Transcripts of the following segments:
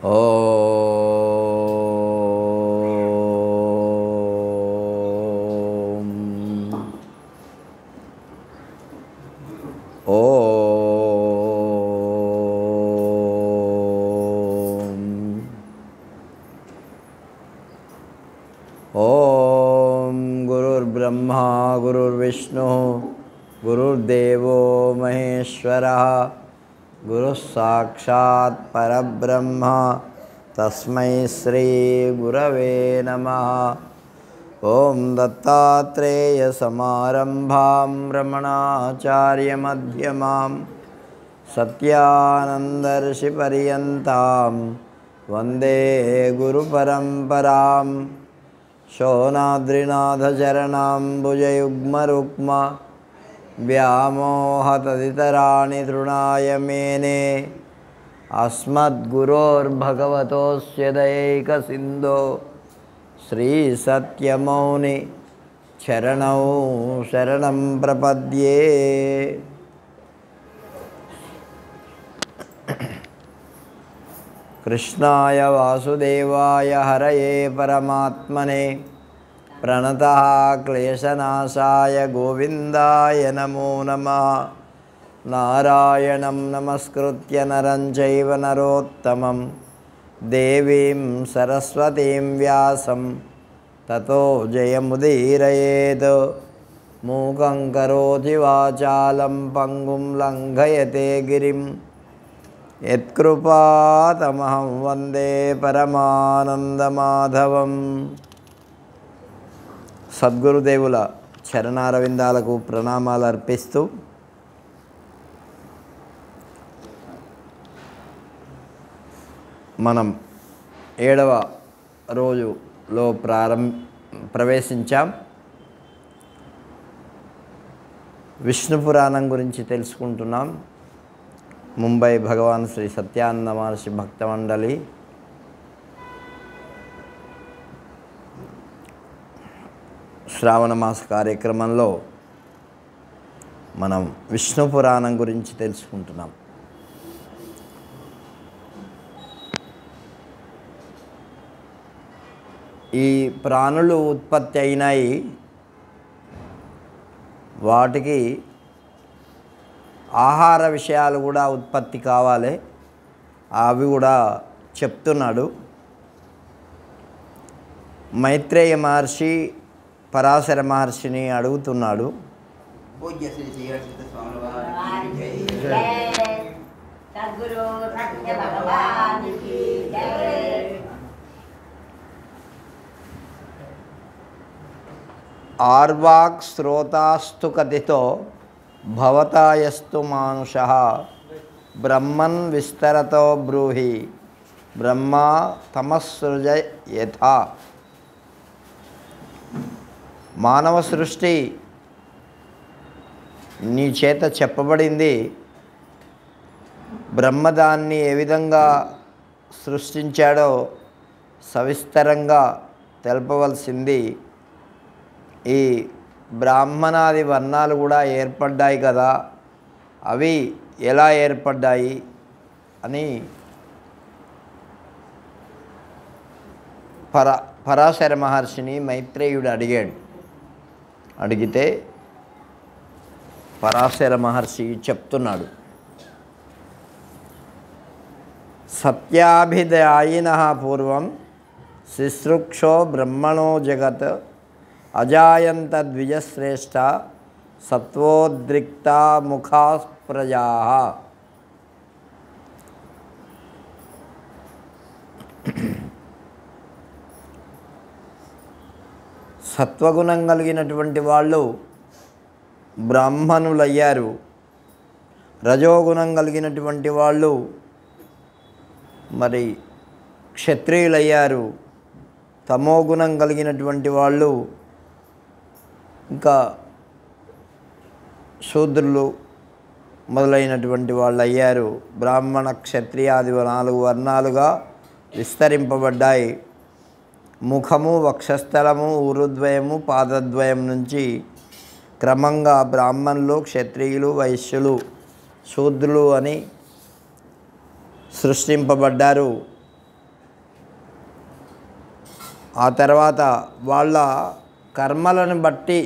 ఓం ఓం ఓం గురుర్బ్రహ్మా గురుర్విష్ణు గురుర్దేవో మహేశ్వరః గురుః సాక్షాత్ పరబ్రహ్మ తస్మై శ్రీ గురవే నమః. ఓం దత్తాత్రేయ సమారంభాం రమణాచార్య మధ్యమాం సత్యానందర్షి పర్యంతాం వందే గురు పరంపరాం. శోనాద్రినాథ చరణాంబుజయుగ్మరుక్మ వ్యామోహతదితరాణి తృణాయ మేనే. అస్మద్గురోర్భగవతోస్య దయైకసింధో శ్రీ సత్యమౌని చరణౌ శరణం ప్రపద్యే. కృష్ణాయ వాసుదేవాయ హరయే పరమాత్మనే ప్రణతః క్లేశనాశాయ గోవిందాయ నమో నమః. నారాయణం నమస్కృత్య నరం చైవ నరోత్తమం దేవీం సరస్వతీం వ్యాసం తతో జయముదీరయేత్. మూకం కరోతి వాచాలం పంగుం లంఘయతే గిరిం యత్కృపాతమహం వందే పరమానందమాధవం. సద్గురుదేవుల చరణారవిందాలకు ప్రణామాలు అర్పిస్తూ మనం 7వ రోజులో ప్రవేశించాం. విష్ణు పురాణం గురించి తెలుసుకుంటున్నాం. ముంబై భగవాన్ శ్రీ సత్యానంద మహర్షి భక్త మండలి శ్రావణ మాస కార్యక్రమంలో మనం విష్ణు పురాణం గురించి తెలుసుకుంటున్నాం. ఈ ప్రాణులు ఉత్పత్తి అయినాయి, వాటికి ఆహార విషయాలు కూడా ఉత్పత్తి కావాలి, అవి కూడా చెప్తున్నాడు. మైత్రేయ మహర్షి పరాశర మహర్షిని అడుగుతున్నాడు. ఆర్వాక్ శ్రోతాస్తు కథితో భవతాయస్తు మానుషః బ్రహ్మన్ విస్తరతో బ్రూహి బ్రహ్మా తమస్సృజ యథా. మానవ సృష్టి నీ చేత చెప్పబడింది, బ్రహ్మ దాన్ని ఏ విధంగా సృష్టించాడో సవిస్తరంగా తెలపవలసింది. ఈ బ్రాహ్మణాది వర్ణాలు కూడా ఏర్పడ్డాయి కదా, అవి ఎలా ఏర్పడ్డాయి అని పరాశర మహర్షిని మైత్రేయుడు అడిగాడు. అడిగితే పరాశర మహర్షి చెప్తున్నాడు. సత్యాభిదాయినః పూర్వం శుశ్రూక్షో బ్రహ్మణో జగత్ అజాయంత ద్విజశ్రేష్ఠ సత్వోద్రిక్త ముఖా ప్రజాః. సత్వగుణం కలిగినటువంటి వాళ్ళు బ్రాహ్మణులయ్యారు, రజోగుణం కలిగినటువంటి వాళ్ళు మరి క్షత్రియులయ్యారు, తమోగుణం కలిగినటువంటి వాళ్ళు ఇంకా శూద్రులు మొదలైనటువంటి వాళ్ళు అయ్యారు. బ్రాహ్మణ క్షత్రియాది 4 వర్ణాలుగా విస్తరింపబడ్డాయి. ముఖము, వక్షస్థలము, ఊరుద్వయము, పాదద్వయం నుంచి క్రమంగా బ్రాహ్మణులు, క్షత్రియులు, వైశ్యులు, శూద్రులు అని సృష్టింపబడ్డారు. ఆ తర్వాత వాళ్ళ కర్మలను బట్టి,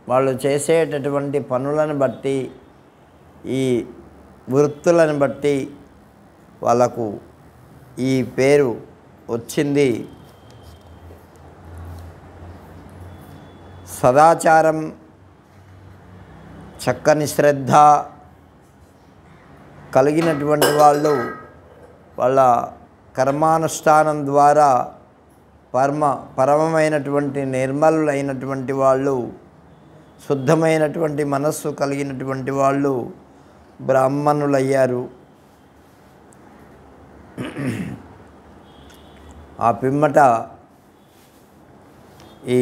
వాళ్ళు చేసేటటువంటి పనులను బట్టి, ఈ వృత్తులను బట్టి వాళ్ళకు ఈ పేరు వచ్చింది. సదాచారం, చక్కని శ్రద్ధ కలిగినటువంటి వాళ్ళు వాళ్ళ కర్మానుష్ఠానం ద్వారా పరమమైనటువంటి నిర్మలులైనటువంటి వాళ్ళు, శుద్ధమైనటువంటి మనస్సు కలిగినటువంటి వాళ్ళు బ్రాహ్మణులయ్యారు. ఆ పిమ్మట ఈ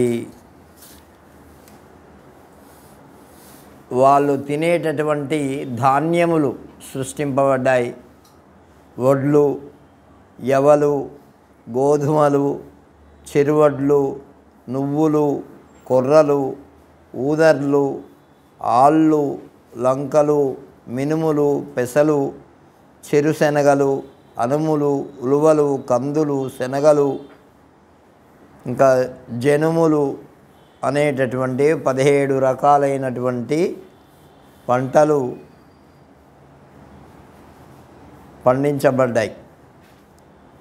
వాళ్ళు తినేటటువంటి ధాన్యములు సృష్టింపబడ్డాయి. వడ్లు, యవలు, గోధుమలు, చిరువడ్లు, నువ్వులు, కొర్రలు, ఊదర్లు, ఆళ్ళు, లంకలు, మినుములు, పెసలు, చిరుశనగలు, అనుములు, ఉలువలు, కందులు, శనగలు, ఇంకా జనుములు అనేటటువంటి 17 రకాలైనటువంటి పంటలు పండించబడ్డాయి,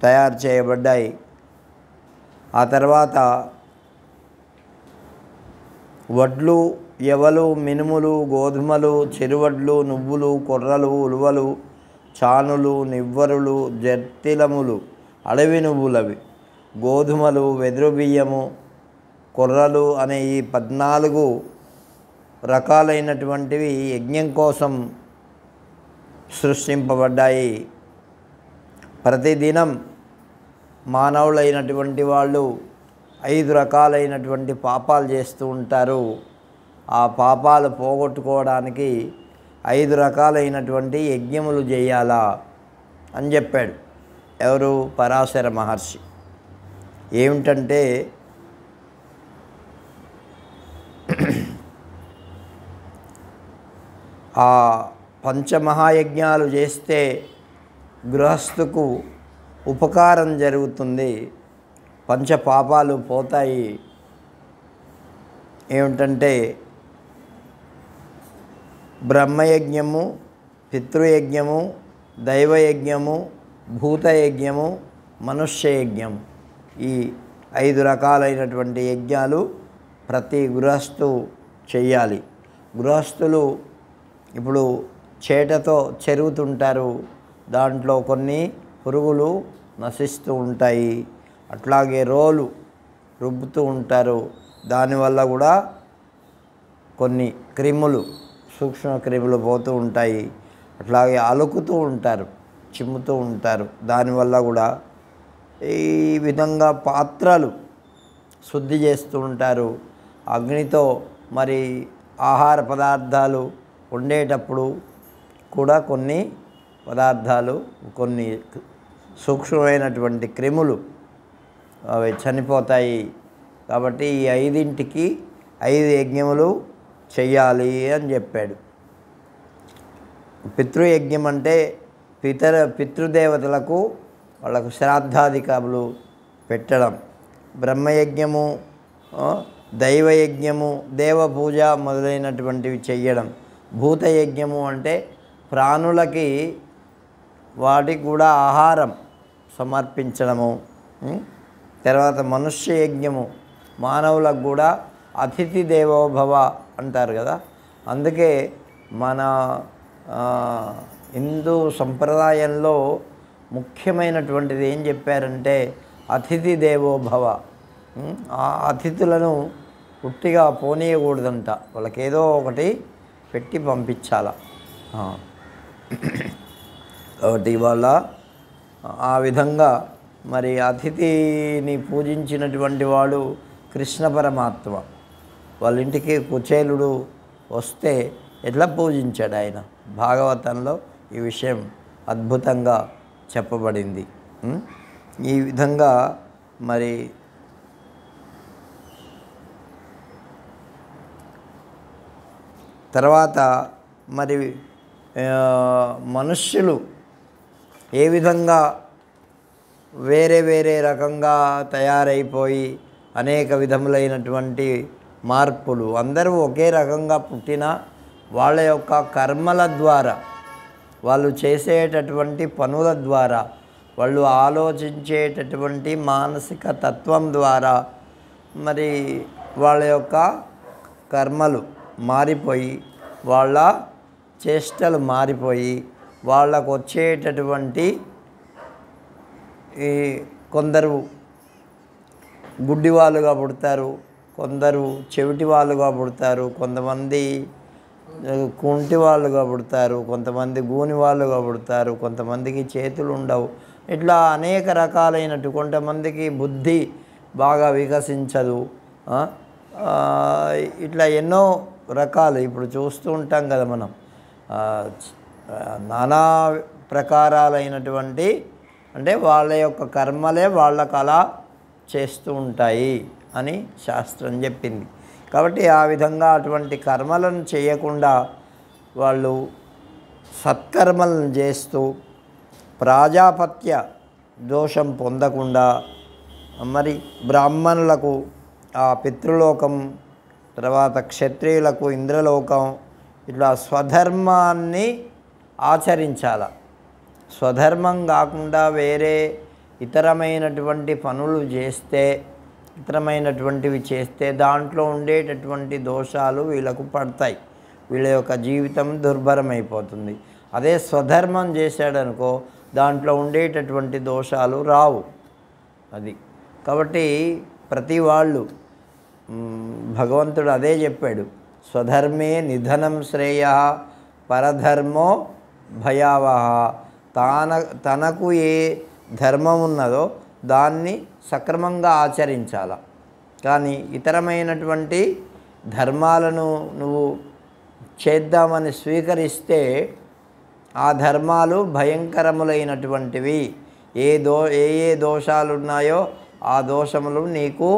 తయారు చేయబడ్డాయి. ఆ తర్వాత వడ్లు, యవలు, మినుములు, గోధుమలు, చిరువడ్లు, నువ్వులు, కొర్రలు, ఉలువలు, చానులు, నివ్వరులు, జర్తిలములు, అడవి నువ్వులవి, గోధుమలు, వెదురు బియ్యము, కొర్రలు అనే ఈ 14 రకాలైనటువంటివి యజ్ఞం కోసం సృష్టింపబడ్డాయి. ప్రతిదినం మానవులైనటువంటి వాళ్ళు 5 రకాలైనటువంటి పాపాలు చేస్తూ ఉంటారు. ఆ పాపాలు పోగొట్టుకోవడానికి 5 రకాలైనటువంటి యజ్ఞములు చేయాలా అని చెప్పాడు. ఎవరు? పరాశర మహర్షి. ఏమిటంటే ఆ పంచమహాయజ్ఞాలు చేస్తే గృహస్థుకు ఉపకారం జరుగుతుంది, పంచపాపాలు పోతాయి. ఏమిటంటే బ్రహ్మయజ్ఞము, పితృయజ్ఞము, దైవయజ్ఞము, భూతయజ్ఞము, మనుష్యయజ్ఞం. ఈ 5 రకాలైనటువంటి యజ్ఞాలు ప్రతి గృహస్థు చెయ్యాలి. గృహస్థులు ఇప్పుడు చేటతో చెరుగుతుంటారు, దాంట్లో కొన్ని పురుగులు నశిస్తూ ఉంటాయి. అట్లాగే రోలు రుబ్బుతూ ఉంటారు, దానివల్ల కూడా కొన్ని క్రిములు, సూక్ష్మ క్రిములు పోతూ ఉంటాయి. అట్లాగే అలుకుతూ ఉంటారు, చిమ్ముతూ ఉంటారు, దానివల్ల కూడా ఈ విధంగా పాత్రలు శుద్ధి చేస్తూ ఉంటారు. అగ్నితో మరి ఆహార పదార్థాలు వండేటప్పుడు కూడా కొన్ని పదార్థాలు, కొన్ని సూక్ష్మమైనటువంటి క్రిములు అవి చనిపోతాయి. కాబట్టి ఈ 5ంటికి 5 యజ్ఞములు చెయ్యాలి అని చెప్పాడు. పితృయజ్ఞం అంటే పితృదేవతలకు వాళ్ళకు శ్రాద్ధాధికారులు పెట్టడం. బ్రహ్మయజ్ఞము, దైవయజ్ఞము, దేవపూజ మొదలైనటువంటివి చెయ్యడం. భూతయజ్ఞము అంటే ప్రాణులకి వాటికి కూడా ఆహారం సమర్పించడము. తర్వాత మనుష్య యజ్ఞము, మానవులకు కూడా అతిథి దేవోభవ అంటారు కదా. అందుకే మన హిందూ సంప్రదాయంలో ముఖ్యమైనటువంటిది ఏం చెప్పారంటే అతిథి దేవోభవ. ఆ అతిథులను పుట్టిగా పోనీయకూడదంట, వాళ్ళకి ఏదో ఒకటి పెట్టి పంపించాల. కాబట్టి ఇవాళ ఆ విధంగా మరి అతిథిని పూజించినటువంటి వాడు కృష్ణ పరమాత్మ. వాళ్ళ ఇంటికి కుచేలుడు వస్తే ఎట్లా పూజించాడు ఆయన, భాగవతంలో ఈ విషయం అద్భుతంగా చెప్పబడింది. ఈ విధంగా మరి తర్వాత మరి మనుష్యులు ఏ విధంగా వేరే వేరే రకంగా తయారైపోయి అనేక విధములైనటువంటి మార్పులు, అందరూ ఒకే రకంగా పుట్టిన వాళ్ళ యొక్క కర్మల ద్వారా, వాళ్ళు చేసేటటువంటి పనుల ద్వారా, వాళ్ళు ఆలోచించేటటువంటి మానసిక తత్వం ద్వారా మరి వాళ్ళ యొక్క కర్మలు మారిపోయి, వాళ్ళ చేష్టలు మారిపోయి, వాళ్ళకు వచ్చేటటువంటి ఈ కొందరు గుడ్డివాళ్ళుగా పుడతారు, కొందరు చెవిటి వాళ్ళుగా పుడతారు, కొంతమంది కుంటి వాళ్ళుగా పుడతారు, కొంతమంది గూని వాళ్ళుగా పుడతారు, కొంతమందికి చేతులు ఉండవు. ఇట్లా అనేక రకాలైనట్టు, కొంతమందికి బుద్ధి బాగా వికసించదు. ఇట్లా ఎన్నో రకాలు ఇప్పుడు చూస్తూ ఉంటాం కదా మనం. నానా ప్రకారాలైనటువంటి, అంటే వాళ్ళ యొక్క కర్మలే వాళ్ళకు అలా చేస్తూ ఉంటాయి అని శాస్త్రం చెప్పింది. కాబట్టి ఆ విధంగా అటువంటి కర్మలను చేయకుండా వాళ్ళు సత్కర్మలను చేస్తూ ప్రాజాపత్య దోషం పొందకుండా మరి బ్రాహ్మణులకు ఆ పితృలోకం, తర్వాత క్షత్రియులకు ఇంద్రలోకం, ఇట్లా స్వధర్మాన్ని ఆచరించాల. స్వధర్మం కాకుండా వేరే ఇతరమైనటువంటి పనులు చేస్తే, ఇతరమైనటువంటివి చేస్తే దాంట్లో ఉండేటటువంటి దోషాలు వీళ్ళకు పడతాయి, వీళ్ళ యొక్క జీవితం దుర్భరమైపోతుంది. అదే స్వధర్మం చేశాడనుకో దాంట్లో ఉండేటటువంటి దోషాలు రావు. అది కాబట్టి ప్రతి వాళ్ళు భగవంతుడు అదే చెప్పాడు, స్వధర్మే నిధనం శ్రేయ పరధర్మో భయావహ. తనకు ఏ ధర్మం ఉన్నదో దాన్ని సక్రమంగా ఆచరించాల. కానీ ఇతరమైనటువంటి ధర్మాలను నువ్వు చేద్దామని స్వీకరిస్తే ఆ ధర్మాలు భయంకరములైనటువంటివి. ఏ దోషాలు ఉన్నాయో ఆ దోషములు నీకు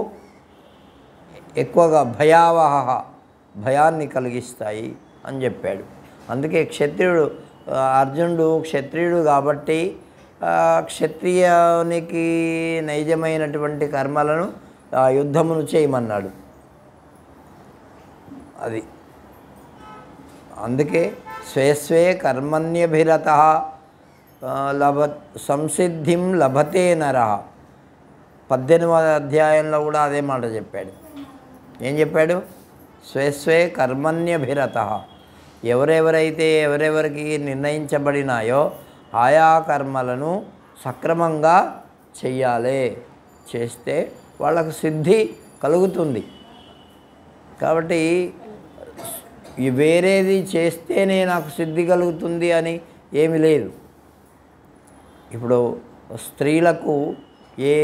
ఎక్కువగా భయావహ, భయాన్ని కలిగిస్తాయి అని చెప్పాడు. అందుకే క్షత్రియుడు, అర్జునుడు క్షత్రియుడు కాబట్టి క్షత్రియునికి నైజమైనటువంటి కర్మలను యుద్ధమును చేయమన్నాడు. అది అందుకే స్వే కర్మణ్యభిరత సంసిద్ధిం లభతే నరః. 18వ అధ్యాయంలో కూడా అదే మాట చెప్పాడు. ఏం చెప్పాడు? స్వే కర్మణ్యభిరత. ఎవరెవరికి నిర్ణయించబడినాయో ఆయా కర్మలను సక్రమంగా చెయ్యాలి. చేస్తే వాళ్ళకు సిద్ధి కలుగుతుంది. కాబట్టి వేరేది చేస్తేనే నాకు సిద్ధి కలుగుతుంది అని ఏమీ లేదు. ఇప్పుడు స్త్రీలకు ఏ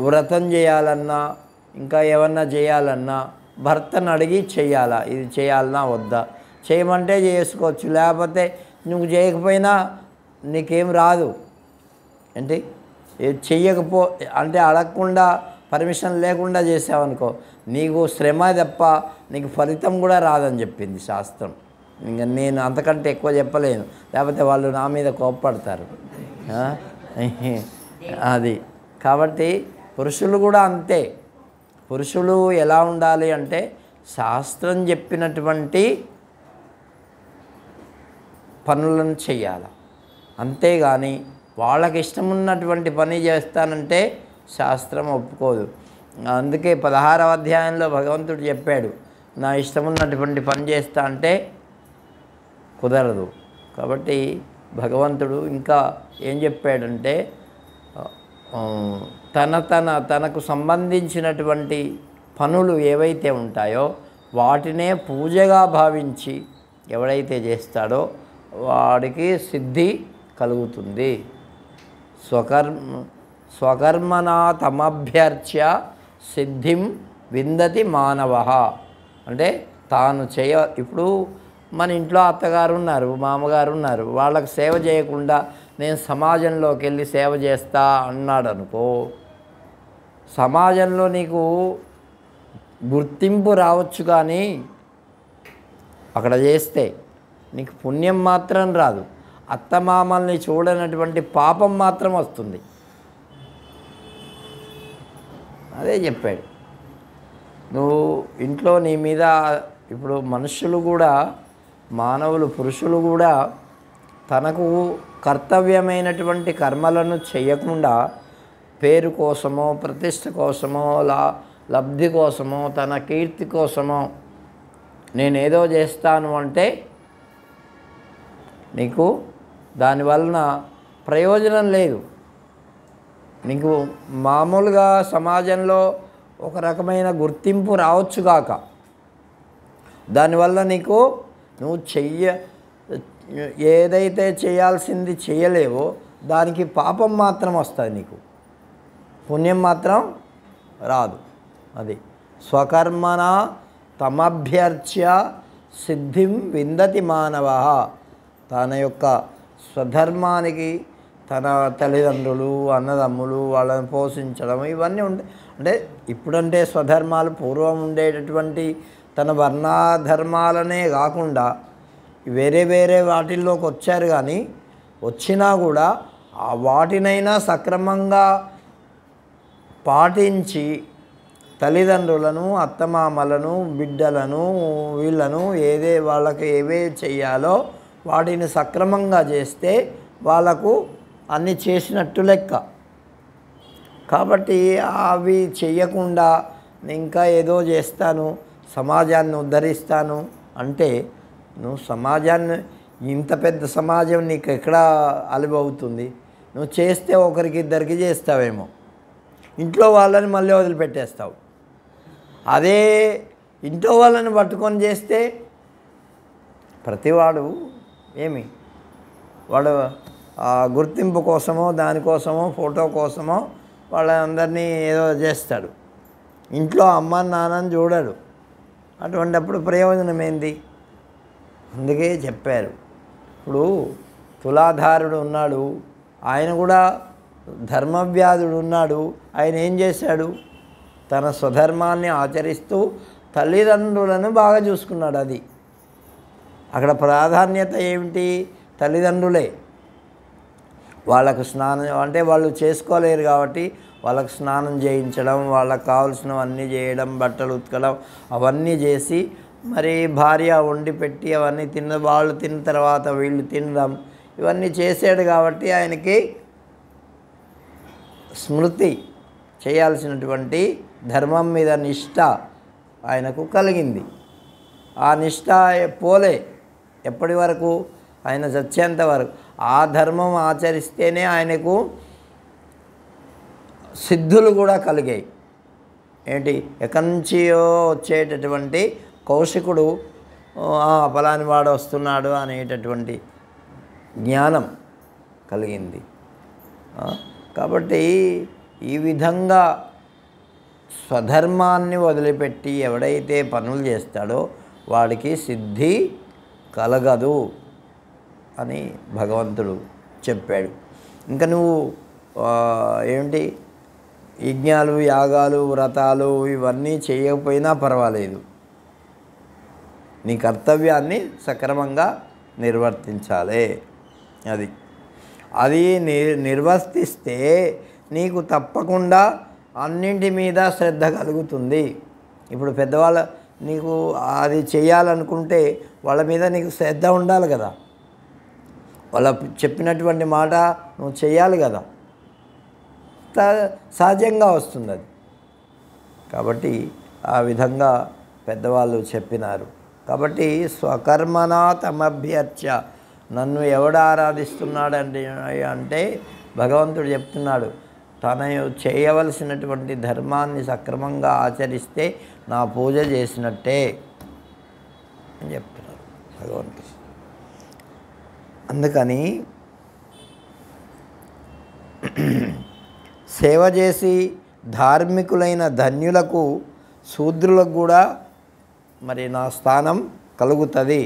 వ్రతం చేయాలన్నా, ఇంకా ఏమన్నా చేయాలన్నా భర్తను అడిగి చెయ్యాలా, ఇది చేయాలన్నా వద్దా, చేయమంటే చేసుకోవచ్చు, లేకపోతే నువ్వు చేయకపోయినా నీకేం రాదు. ఏంటి చెయ్యకపో అంటే అడగకుండా పర్మిషన్ లేకుండా చేసావనుకో నీకు శ్రమ తప్ప నీకు ఫలితం కూడా రాదని చెప్పింది శాస్త్రం. ఇంకా నేను అంతకంటే ఎక్కువ చెప్పలేను, లేకపోతే వాళ్ళు నా మీద కోప్పడతారు. అది కాబట్టి పురుషులు కూడా అంతే. పురుషులు ఎలా ఉండాలి అంటే శాస్త్రం చెప్పినటువంటి పనులను చెయ్యాలి. అంతేగాని వాళ్ళకి ఇష్టం ఉన్నటువంటి పని చేస్తానంటే శాస్త్రం ఒప్పుకోదు. అందుకే 16వ అధ్యాయంలో భగవంతుడు చెప్పాడు, నా ఇష్టం ఉన్నటువంటి పని చేస్తా అంటే కుదరదు. కాబట్టి భగవంతుడు ఇంకా ఏం చెప్పాడంటే తనకు సంబంధించినటువంటి పనులు ఏవైతే ఉంటాయో వాటినే పూజగా భావించి ఎవడైతే చేస్తాడో వాడికి సిద్ధి కలుగుతుంది. స్వకర్మణా తమభ్యర్చ్య సిద్ధిం విందతి మానవ. అంటే తాను ఇప్పుడు మన ఇంట్లో అత్తగారు ఉన్నారు, మామగారు ఉన్నారు, వాళ్ళకి సేవ చేయకుండా నేను సమాజంలోకి వెళ్ళి సేవ చేస్తా అన్నాడు అనుకో, సమాజంలో నీకు గుర్తింపు రావచ్చు కానీ అక్కడ చేస్తే నీకు పుణ్యం మాత్రం రాదు. అత్తమామల్ని చూడనటువంటి పాపం మాత్రం వస్తుంది. అదే చెప్పాడు. నువ్వు ఇంట్లో నీ మీద ఇప్పుడు మనుషులు కూడా, మానవులు, పురుషులు కూడా తనకు కర్తవ్యమైనటువంటి కర్మలను చేయకుండా పేరు కోసమో, ప్రతిష్ట కోసమో, లబ్ధి కోసమో, తన కీర్తి కోసమో నేనేదో చేస్తాను అంటే నీకు దానివలన ప్రయోజనం లేదు. నీకు మామూలుగా సమాజంలో ఒక రకమైన గుర్తింపు రావచ్చుగాక, దానివల్ల నీకు నువ్వు ఏదైతే చేయాల్సింది చేయలేవో దానికి పాపం మాత్రం వస్తుంది, నీకు పుణ్యం మాత్రం రాదు. అది స్వకర్మణ తమభ్యర్చ్య సిద్ధిం విందతి మానవ. తన యొక్క స్వధర్మానికి తన తల్లిదండ్రులు, అన్నదమ్ములు, వాళ్ళని పోషించడం ఇవన్నీ ఉంటాయి. అంటే ఇప్పుడంటే స్వధర్మాలు పూర్వం ఉండేటటువంటి తన వర్ణాధర్మాలనే కాకుండా వేరే వేరే వాటిల్లోకి వచ్చారు. కానీ వచ్చినా కూడా ఆ వాటినైనా సక్రమంగా పాటించి తల్లిదండ్రులను, అత్తమామలను, బిడ్డలను, వీళ్ళను వాళ్ళకి ఏవే చెయ్యాలో వాటిని సక్రమంగా చేస్తే వాళ్ళకు అన్నీ చేసినట్టు లెక్క. కాబట్టి అవి చెయ్యకుండా ఇంకా ఏదో చేస్తాను, సమాజాన్ని ఉద్ధరిస్తాను అంటే నువ్వు సమాజాన్ని, ఇంత పెద్ద సమాజం నీకు ఎక్కడ అలువవుతుంది? నువ్వు చేస్తే ఒకరికి ఇద్దరికి చేస్తావేమో, ఇంట్లో వాళ్ళని మళ్ళీ వదిలిపెట్టేస్తావు. అదే ఇంట్లో వాళ్ళని పట్టుకొని చేస్తే ప్రతివాడు వాడు గుర్తింపు కోసమో, దానికోసమో, ఫోటో కోసమో వాళ్ళందరినీ ఏదో చేస్తాడు. ఇంట్లో అమ్మ నాన్నని చూడడు. అటువంటిప్పుడు ప్రయోజనం ఏంది? అందుకే చెప్పారు. ఇప్పుడు తులాధారుడు ఉన్నాడు, ఆయన కూడా ధర్మవ్యాధుడు ఉన్నాడు. ఆయన ఏం చేశాడు? తన స్వధర్మాన్ని ఆచరిస్తూ తల్లిదండ్రులను బాగా చూసుకున్నాడు. అది అక్కడ ప్రాధాన్యత ఏమిటి? తల్లిదండ్రులే. వాళ్ళకు స్నానం అంటే వాళ్ళు చేసుకోలేరు కాబట్టి వాళ్ళకు స్నానం చేయించడం, వాళ్ళకు కావాల్సినవన్నీ చేయడం, బట్టలు ఉతకడం అవన్నీ చేసి, మరి భార్య వండి పెట్టి అవన్నీ వాళ్ళు తిన్న తర్వాత వీళ్ళు తినడం ఇవన్నీ చేసాడు. కాబట్టి ఆయనకి స్మృతి చేయాల్సినటువంటి ధర్మం మీద నిష్ఠ ఆయనకు కలిగింది. ఆ నిష్ఠ పోలే ఎప్పటి వరకు? ఆయన చచ్చేంత వరకు. ఆ ధర్మం ఆచరిస్తేనే ఆయనకు సిద్ధులు కూడా కలిగాయి. ఏంటి? ఎక్కడి నుంచియో వచ్చేటటువంటి కౌశికుడు ఫలాని వాడు వస్తున్నాడు అనేటటువంటి జ్ఞానం కలిగింది. కాబట్టి ఈ విధంగా స్వధర్మాన్ని వదిలిపెట్టి ఎవడైతే పనులు చేస్తాడో వాడికి సిద్ధి కలగదు అని భగవంతుడు చెప్పాడు. ఇంకా నువ్వు యజ్ఞాలు, యాగాలు, వ్రతాలు ఇవన్నీ చేయకపోయినా పర్వాలేదు, నీ కర్తవ్యాన్ని సక్రమంగా నిర్వర్తించాలి. అది నిర్వర్తిస్తే నీకు తప్పకుండా అన్నింటి మీద శ్రద్ధ కలుగుతుంది. ఇప్పుడు పెద్దవాళ్ళ నీకు అది చేయాలనుకుంటే వాళ్ళ మీద నీకు శ్రద్ధ ఉండాలి కదా, వాళ్ళ చెప్పినటువంటి మాట నువ్వు చేయాలి కదా, సహజంగా వస్తుంది అది. కాబట్టి ఆ విధంగా పెద్దవాళ్ళు చెప్పినారు. కాబట్టి స్వకర్మణ తమభ్యర్చ, నన్ను ఎవడు ఆరాధిస్తున్నాడంటే అంటే భగవంతుడు చెప్తున్నాడు, తన చేయవలసినటువంటి ధర్మాన్ని సక్రమంగా ఆచరిస్తే నా పూజ చేసినట్టే అని చెప్తున్నారు భగవంతుడు. అందుకని సేవ చేసి ధార్మికులైన ధన్యులకు, శూద్రులకు కూడా మరి నా స్థానం కలుగుతుంది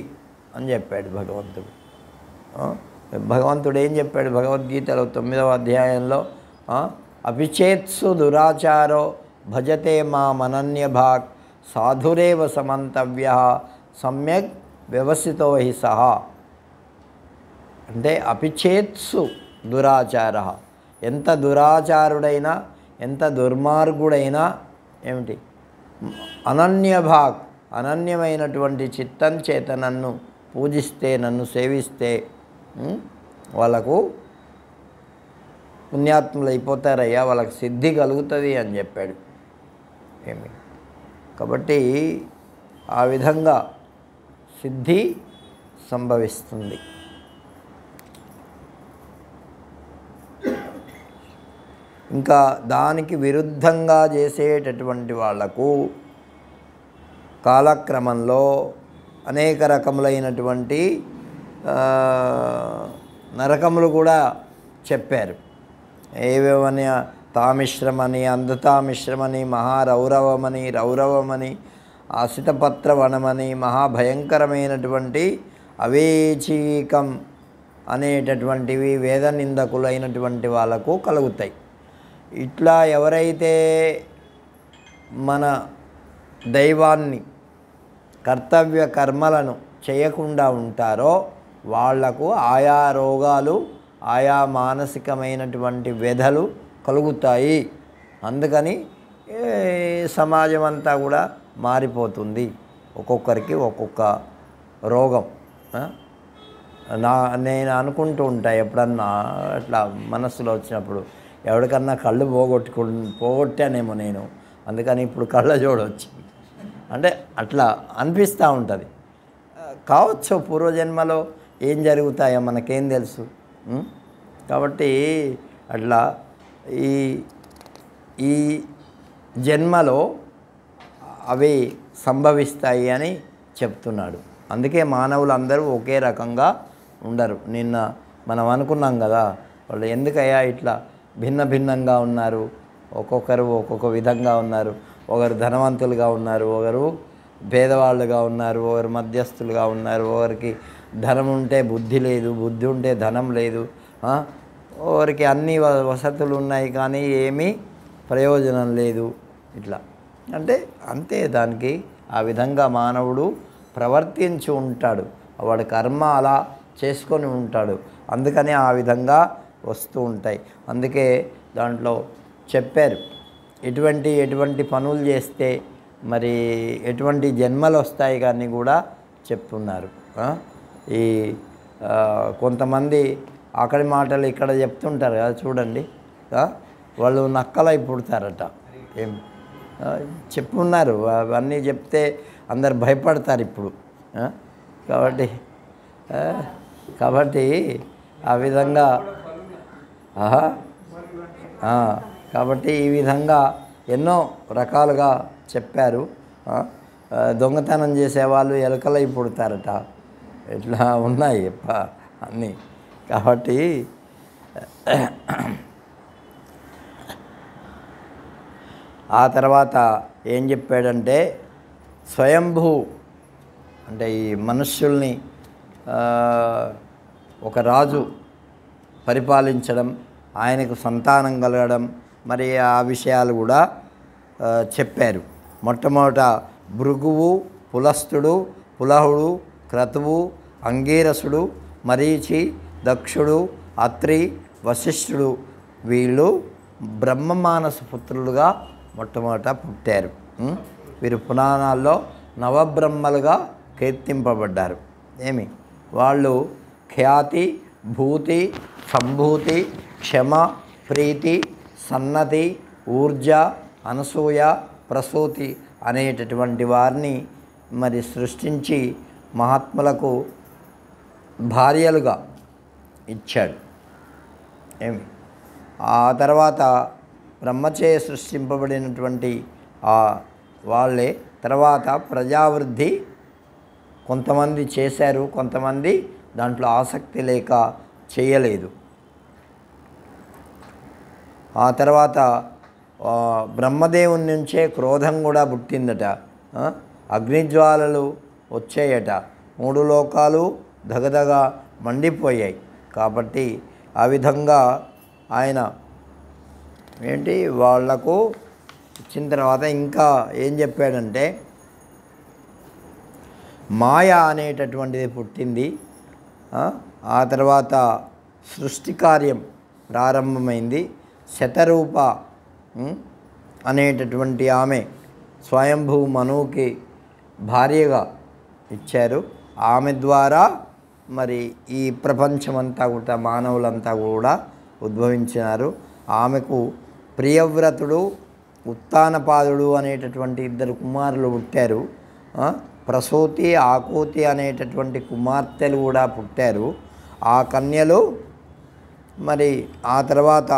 అని చెప్పాడు భగవంతుడు. భగవంతుడు ఏం చెప్పాడు భగవద్గీతలో 9వ అధ్యాయంలో? అపిచేత్సు దురాచారో భజతే మామనన్యభాక్ సాధురేవ సమంతవ్య సమ్యక్ వ్యవసితో హి సహా. అంటే అపిచేత్సు దురాచార, ఎంత దురాచారుడైనా ఎంత దుర్మార్గుడైనా ఏమిటి అనన్యభాగ్, అనన్యమైనటువంటి చిత్తం చేత నన్ను పూజిస్తే, నన్ను సేవిస్తే వాళ్ళకు పుణ్యాత్ములు అయిపోతారయ్యా, వాళ్ళకి సిద్ధి కలుగుతుంది అని చెప్పాడు. ఏమి కాబట్టి ఆ విధంగా సిద్ధి సంభవిస్తుంది. ఇంకా దానికి విరుద్ధంగా చేసేటటువంటి వాళ్లకు కాలక్రమంలో అనేక రకములైనటువంటి నరకములు కూడా చెప్పారు. ఏవేవని తామిశ్రమని, అంధతామిశ్రమని, మహారౌరవమని, రౌరవమని, ఆసితపత్రవనమని, మహాభయంకరమైనటువంటి అవేచీకం అనేటటువంటివి వేద నిందకులైనటువంటి వాళ్ళకు కలుగుతాయి. ఇట్లా ఎవరైతే మన దైవాన్ని కర్తవ్య కర్మలను చేయకుండా ఉంటారో వాళ్లకు ఆయా రోగాలు, ఆయా మానసికమైనటువంటి వ్యధలు కలుగుతాయి. అందుకని సమాజం అంతా కూడా మారిపోతుంది. ఒక్కొక్కరికి ఒక్కొక్క రోగం. నేను అనుకుంటూ ఎప్పుడన్నా అట్లా మనసులో వచ్చినప్పుడు, ఎవరికన్నా కళ్ళు పోగొట్టానేమో నేను, అందుకని ఇప్పుడు కళ్ళజోడు వచ్చింది అంటే అట్లా అనిపిస్తూ ఉంటుంది. కావచ్చు పూర్వజన్మలో ఏం జరుగుతాయో మనకేం తెలుసు. కాబట్టి అట్లా ఈ జన్మలో అవి సంభవిస్తాయి అని చెప్తున్నాడు. అందుకే మానవులందరూ ఒకే రకంగా ఉండరు. నిన్న మనం అనుకున్నాం కదా, వాళ్ళు ఎందుకయ్యా ఇట్లా భిన్న భిన్నంగా ఉన్నారు, ఒక్కొక్కరు ఒక్కొక్క విధంగా ఉన్నారు. ఒకరు ధనవంతులుగా ఉన్నారు, ఒకరు పేదవాళ్ళుగా ఉన్నారు, ఒకరు మధ్యస్థులుగా ఉన్నారు, ఒకరికి ధనం ఉంటే బుద్ధి లేదు, బుద్ధి ఉంటే ధనం లేదు, ఒకరికి అన్ని వసతులు ఉన్నాయి కానీ ఏమీ ప్రయోజనం లేదు. ఇట్లా అంటే అంతే, దానికి ఆ విధంగా మానవుడు ప్రవర్తించి ఉంటాడు, వాడి కర్మ అలా చేసుకొని ఉంటాడు. అందుకని ఆ విధంగా వస్తూ ఉంటాయి. అందుకే దాంట్లో చెప్పారు ఎటువంటి పనులు చేస్తే మరి ఎటువంటి జన్మలు వస్తాయి కానీ కూడా చెప్తున్నారు. ఈ కొంతమంది అక్కడి మాటలు ఇక్కడ చెప్తుంటారు కదా, చూడండి, వాళ్ళు నక్కలై పుడతారట. ఏం చెప్పున్నారు, అవన్నీ చెప్తే అందరు భయపడతారు ఇప్పుడు. కాబట్టి ఆ విధంగా కాబట్టి ఈ విధంగా ఎన్నో రకాలుగా చెప్పారు. దొంగతనం చేసేవాళ్ళు ఎలుకలై పుడతారట, ఇట్లా ఉన్నాయి అన్నీ. కాబట్టి ఆ తర్వాత ఏం చెప్పాడంటే, స్వయంభూ అంటే ఈ మనుష్యుల్ని ఒక రాజు పరిపాలించడం, ఆయనకు సంతానం కలగడం, మరి ఆ విషయాలు కూడా చెప్పారు. మొట్టమొదట భృగువు, పులస్తుడు, పులహుడు, క్రతువు, అంగీరసుడు, మరీచి, దక్షుడు, అత్రి, వశిష్ఠుడు వీళ్ళు బ్రహ్మమానస పుత్రులుగా మొట్టమొదట పుట్టారు. వీరు పురాణాల్లో నవబ్రహ్మలుగా కీర్తింపబడ్డారు. వాళ్ళు ఖ్యాతి, భూతి, సంభూతి, క్షమ, ప్రీతి, సన్నతి, ఊర్జ, అనసూయ, ప్రసూతి అనేటటువంటి వారిని మరి సృష్టించి మహాత్ములకు భార్యలుగా ఇచ్చాడు. ఆ తర్వాత బ్రహ్మచే సృష్టింపబడినటువంటి వాళ్ళే తర్వాత ప్రజావృద్ధి కొంతమంది చేశారు, కొంతమంది దాంట్లో ఆసక్తి లేక చేయలేదు. ఆ తర్వాత బ్రహ్మదేవుని నుంచే క్రోధం కూడా పుట్టిందట, అగ్నిజ్వాలలు వచ్చాయట, 3 లోకాలు దగదగ మండిపోయాయి. కాబట్టి ఆ విధంగా ఆయన వాళ్లకు ఇచ్చిన తర్వాత ఇంకా ఏం చెప్పాడంటే, మాయ అనేటటువంటిది పుట్టింది. ఆ తర్వాత సృష్టి కార్యం ప్రారంభమైంది. శతరూప అనేటటువంటి ఆమె స్వయంభూ మనువుకి భార్యగా ఇచ్చారు. ఆమె ద్వారా మరి ఈ ప్రపంచమంతా కూడా మానవులంతా కూడా ఉద్భవించినారు. ఆమెకు ప్రియవ్రతుడు, ఉత్తానపాదుడు అనేటటువంటి ఇద్దరు కుమారులు పుట్టారు. ప్రసూతి, ఆకూతి అనేటటువంటి కుమార్తెలు కూడా పుట్టారు. ఆ కన్యలు మరి ఆ తర్వాత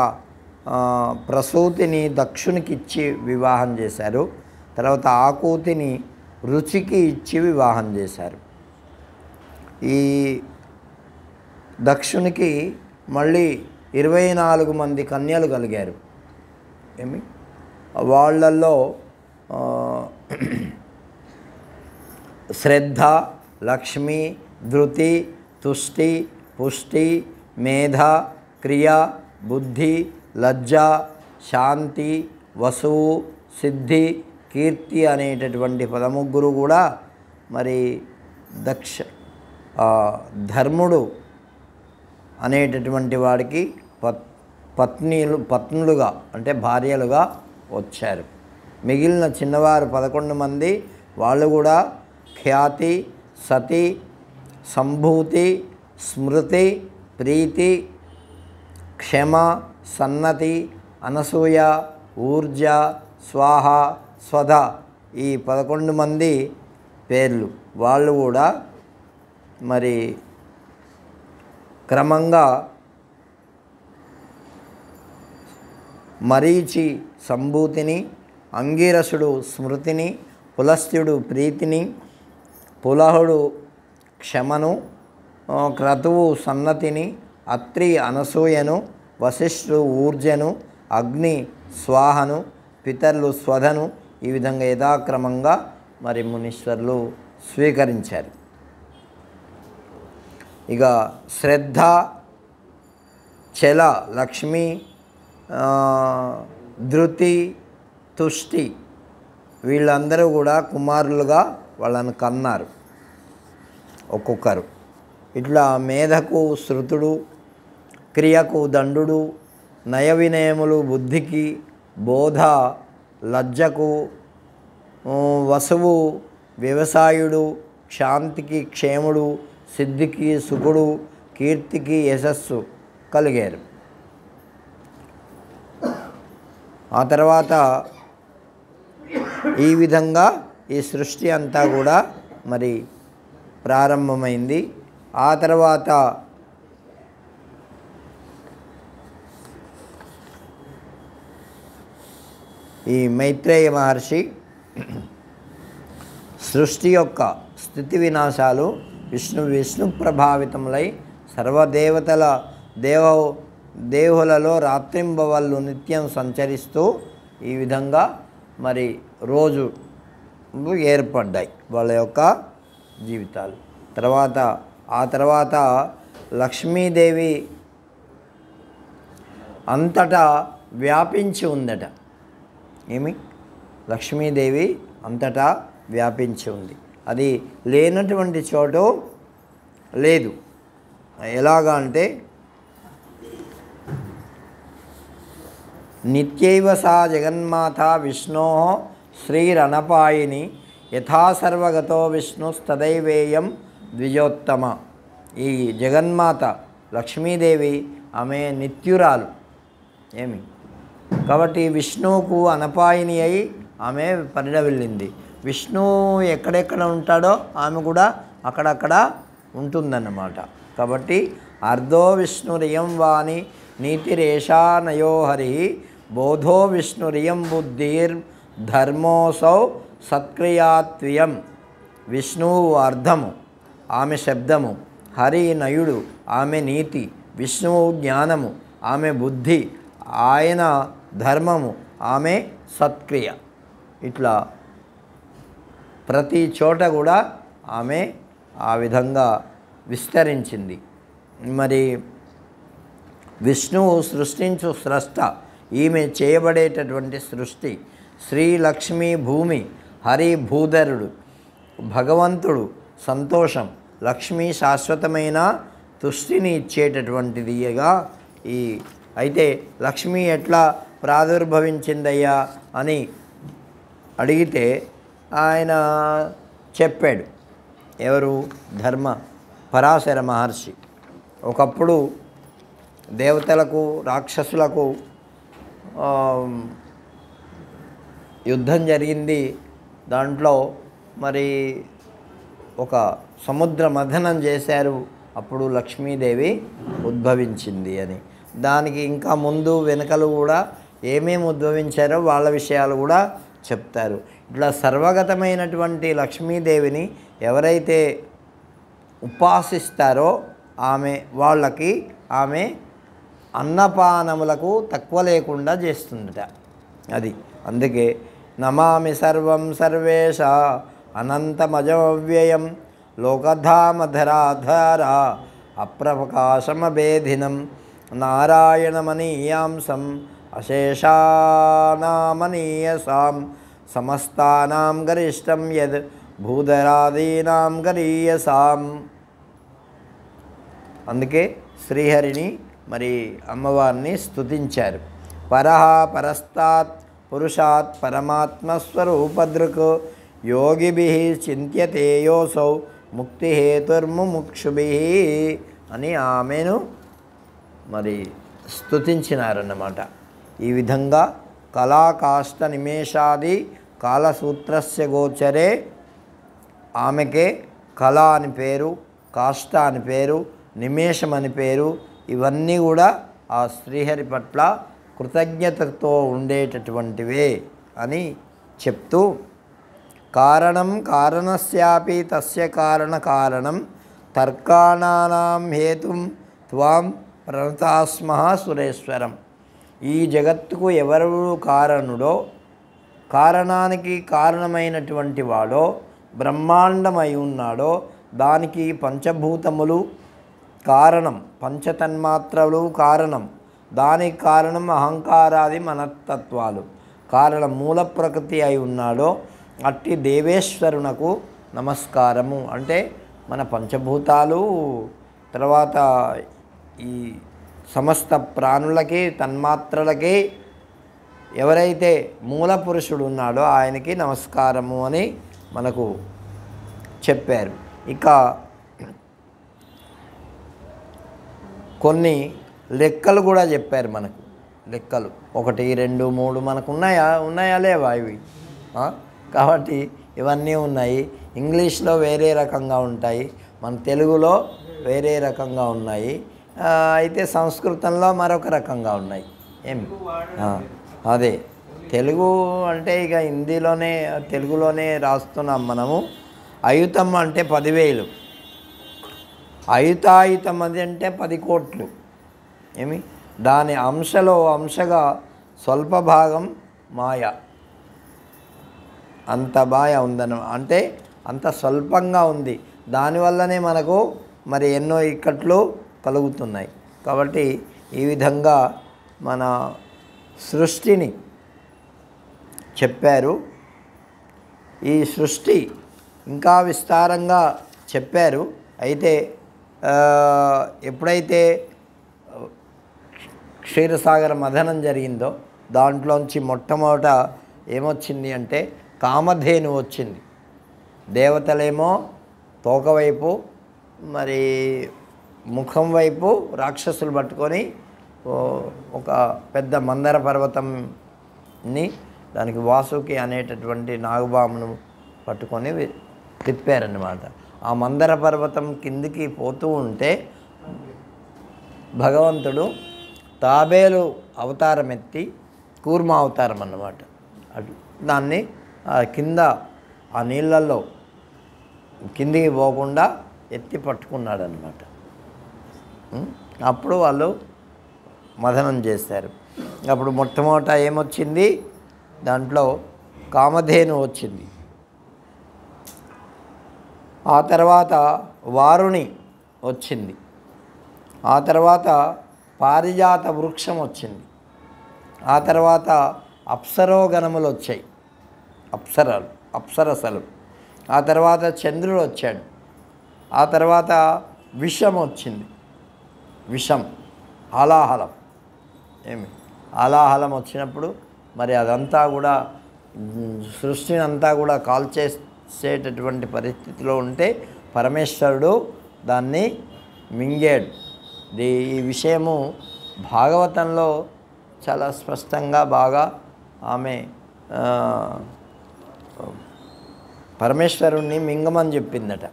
ప్రసూతిని దక్షునికి ఇచ్చి వివాహం చేశారు. తర్వాత ఆకూతిని రుచికి ఇచ్చి వివాహం చేశారు. ఈ దక్షునికి మళ్ళీ 24 మంది కన్యలు కలిగారు. వాళ్ళల్లో శ్రద్ధ, లక్ష్మి, ధృతి, తుష్టి, పుష్టి, మేధ, క్రియ, బుద్ధి, లజ్జ, శాంతి, వసువు, సిద్ధి, కీర్తి అనేటటువంటి 13 కూడా మరి ధర్ముడు అనేటటువంటి వాడికి పత్నులుగా అంటే భార్యలుగా వచ్చారు. మిగిలిన చిన్నవారు 11 మంది వాళ్ళు కూడా ఖ్యాతి, సతి, సంభూతి, స్మృతి, ప్రీతి, క్షమ, సన్నతి, అనసూయ, ఊర్జ, స్వాహ, స్వధ ఈ 11 మంది పేర్లు. వాళ్ళు కూడా మరి క్రమంగా మరీచి సంభూతిని, అంగిరసుడు స్మృతిని, పులస్త్యుడు ప్రీతిని, పులహుడు క్షమను, క్రతువు సన్నతిని, అత్రి అనసూయను, వశిష్ఠుడు ఊర్జను, అగ్ని స్వాహను, పితరులు స్వధను ఈ విధంగా యథాక్రమంగా మరి మునీశ్వరులు స్వీకరించారు. ఇక శ్రద్ధ, చల, లక్ష్మి, ధృతి, తుష్టి వీళ్ళందరూ కూడా కుమారులుగా వాళ్ళని కన్నారు ఒక్కొక్కరు. ఇట్లా మేధకు శృతుడు, క్రియకు దండుడు, నయ వినయములు బుద్ధికి, బోధ లజ్జకు, వసువు వ్యవసాయుడు, శాంతికి క్షేముడు, సిద్ధికి సుఖుడు, కీర్తికి యశస్సు కలిగారు. ఆ తర్వాత ఈ విధంగా ఈ సృష్టి అంతా కూడా మరి ప్రారంభమైంది. ఆ తర్వాత ఈ మైత్రేయ మహర్షి సృష్టి యొక్క స్థితి వినాశాలు విష్ణు ప్రభావితములై సర్వదేవతల దేవులలో రాత్రింబవళ్ళు నిత్యం సంచరిస్తూ ఈ విధంగా మరి రోజు ఏర్పడ్డాయి వాళ్ళ యొక్క జీవితాలు. ఆ తర్వాత లక్ష్మీదేవి అంతటా వ్యాపించి ఉందట. లక్ష్మీదేవి అంతటా వ్యాపించి ఉంది. అది లేనటువంటి చోటు లేదు. ఎలాగా అంటే నిత్యైవ సా జగన్మాత విష్ణో శ్రీరనపాయిని యథాసర్వగతో విష్ణుస్తదైవేయం ద్విజోత్తమ. ఈ జగన్మాత లక్ష్మీదేవి ఆమె నిత్యురాలు. కాబట్టి విష్ణువుకు అనపాయిని అయి ఆమె పరిడవిల్లింది. విష్ణువు ఎక్కడెక్కడ ఉంటాడో ఆమె కూడా అక్కడక్కడ ఉంటుందన్నమాట. కాబట్టి అర్ధో విష్ణురియం వాణి నీతిరేషా నయోహరి బోధో విష్ణురియం బుద్ధిర్ ధర్మోసౌ సత్క్రియాత్వియం. విష్ణువు అర్థము, ఆమె శబ్దము, హరి నయుడు, ఆమె నీతి, విష్ణువు జ్ఞానము, ఆమె బుద్ధి, ఆయన ధర్మము, ఆమె సత్క్రియ. ఇట్లా ప్రతి చోట కూడా ఆమె ఆ విధంగా విస్తరించింది. మరి విష్ణువు సృష్టించు స్రష్ట, ఈమె చేయబడేటటువంటి సృష్టి. శ్రీ లక్ష్మీ భూమి, హరి భూధరుడు, భగవంతుడు సంతోషం, లక్ష్మీ శాశ్వతమైన తుష్టిని ఇచ్చేటటువంటిదిగా ఈ అయితే లక్ష్మి ఎట్లా ప్రాదుర్భవించిందయ్యా అని అడిగితే ఆయన చెప్పాడు. ఎవరు? ధర్మ పరాశర మహర్షి. ఒకప్పుడు దేవతలకు రాక్షసులకు యుద్ధం జరిగింది. దాంట్లో మరి ఒక సముద్ర మథనం చేశారు. అప్పుడు లక్ష్మీదేవి ఉద్భవించింది అని. దానికి ఇంకా ముందు వెనుకలు కూడా ఏమేమి ఉద్భవించారో వాళ్ళ విషయాలు కూడా చెప్తారు. ఇట్లా సర్వగతమైనటువంటి లక్ష్మీదేవిని ఎవరైతే ఉపాసిస్తారో వాళ్ళకి ఆమె అన్నపానములకు తక్కువ లేకుండా చేస్తుందట. అది అందుకే నమామి సర్వం సర్వేశ అనంతమజమవ్యయం లోకధామధరాధార అప్రకాశమభేదినం నారాయణమనీయాంసం అశేషానామనీయసాం సమస్తానాం గరిష్టం యద్ భూధరాదీనాం గరీయసాం. అందుకే శ్రీహరిని మరి అమ్మవారిని స్తుతించారు. పరః పరస్తాత్ పురుషాత్ పరమాత్మస్వరూపదృక్ యోగిభిః చింత్యతే యోసౌ ముక్తిహేతుర్ముముక్షుభిః అని ఆమెను మరి స్తుతించినారన్నమాట. ఈ విధంగా కళాకాష్ట నిమేషాది కాలసూత్రస్య గోచరే ఆమెకే కళ అని పేరు, కాష్ట అని పేరు, నిమేషం అని పేరు. ఇవన్నీ కూడా ఆ శ్రీహరి పట్ల కృతజ్ఞతతో ఉండేటటువంటివే అని చెప్తూ కారణం కారణస్యాపి తస్య కారణ కారణం తర్కాణానాం హేతుం త్వాం ప్రణతాస్మః సురేశ్వరం. ఈ జగత్తుకు ఎవరు కారణుడో, కారణానికి కారణమైనటువంటి వాడో, బ్రహ్మాండమై ఉన్నాడో దానికి పంచభూతములు కారణం, పంచతన్మాత్రలు కారణం, దానికి కారణం అహంకారాది మనస్తత్వాలు కారణం, మూల ప్రకృతి అయి ఉన్నాడో అట్టి దేవేశ్వరునకు నమస్కారము. అంటే మన పంచభూతాలు తర్వాత ఈ సమస్త ప్రాణులకి తన్మాత్రలకి ఎవరైతే మూల పురుషుడు ఉన్నాడో ఆయనకి నమస్కారము అని మనకు చెప్పారు. ఇక కొన్ని లెక్కలు కూడా చెప్పారు మనకు. లెక్కలు 1 2 3 మనకు ఉన్నాయా లేవా ఇవి? కాబట్టి ఇవన్నీ ఉన్నాయి. ఇంగ్లీష్లో వేరే రకంగా ఉంటాయి, మన తెలుగులో వేరే రకంగా ఉన్నాయి, అయితే సంస్కృతంలో మరొక రకంగా ఉన్నాయి. అదే తెలుగు అంటే ఇక హిందీలోనే తెలుగులోనే రాస్తున్నాం మనము. అయుతం అంటే 10,000, అయుతాయుతం అది అంటే 10 కోట్లు. దాని అంశగా స్వల్ప భాగం మాయ. అంత మాయ అంటే అంత స్వల్పంగా ఉంది. దానివల్లనే మనకు మరి ఎన్నో ఇక్కట్లు కలుగుతున్నాయి. కాబట్టి ఈ విధంగా మన సృష్టిని చెప్పారు. ఈ సృష్టి ఇంకా విస్తారంగా చెప్పారు. అయితే ఎప్పుడైతే క్షీరసాగర మథనం జరిగిందో దాంట్లోంచి మొట్టమొదట ఏమొచ్చింది అంటే కామధేను వచ్చింది. దేవతలేమో తోకవైపు మరి ముఖం వైపు రాక్షసులు పట్టుకొని ఒక పెద్ద మందర పర్వతంని దానికి వాసుకి అనేటటువంటి నాగబామును పట్టుకొని తిప్పారన్నమాట. ఆ మందర పర్వతం కిందికి పోతూ ఉంటే భగవంతుడు తాబేలు అవతారం ఎత్తి కూర్మ అవతారం అన్నమాట. దాన్ని కింద ఆ నీళ్ళల్లో కిందికి పోకుండా ఎత్తి పట్టుకున్నాడు అన్నమాట. అప్పుడు వాళ్ళు మథనం చేశారు. అప్పుడు మొట్టమొదట ఏమొచ్చింది? దాంట్లో కామధేను వచ్చింది. ఆ తర్వాత వారుణి వచ్చింది. ఆ తర్వాత పారిజాత వృక్షం వచ్చింది. ఆ తర్వాత అప్సరోగణములు వచ్చాయి, అప్సరసలు. ఆ తర్వాత చంద్రుడు వచ్చాడు. ఆ తర్వాత విషం వచ్చింది. విషం, హాలాహలం. ఏమి హాలాహలం వచ్చినప్పుడు మరి అదంతా కూడా సృష్టిని అంతా కూడా కాల్చేసేటటువంటి పరిస్థితిలో ఉంటే పరమేశ్వరుడు దాన్ని మింగాడు. ఈ విషయము భాగవతంలో చాలా స్పష్టంగా బాగా ఆమె పరమేశ్వరుణ్ణి మింగమని చెప్పిందట.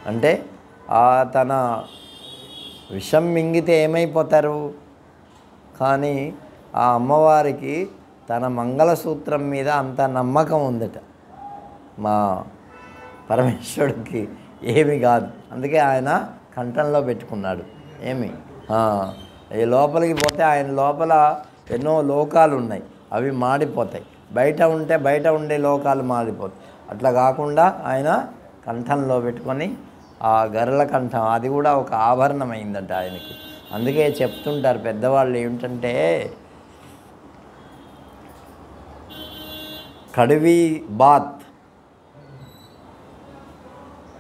అంటే తన విషం మింగితే ఏమైపోతారు, కానీ ఆ అమ్మవారికి తన మంగళసూత్రం మీద అంత నమ్మకం ఉందట. మా పరమేశ్వరుడికి ఏమి కాదు, అందుకే ఆయన కంఠంలో పెట్టుకున్నాడు. ఏమి ఈ లోపలికి పోతే ఆయన లోపల ఎన్నో లోకాలు ఉన్నాయి, అవి మాడిపోతాయి. బయట ఉంటే బయట ఉండే లోకాలు మాడిపోతాయి. అట్లా కాకుండా ఆయన కంఠంలో పెట్టుకొని ఆ గరళ కంఠం, అది కూడా ఒక ఆభరణం అయిందంట ఆయనకి. అందుకే చెప్తుంటారు పెద్దవాళ్ళు ఏమిటంటే, కడివి బాత్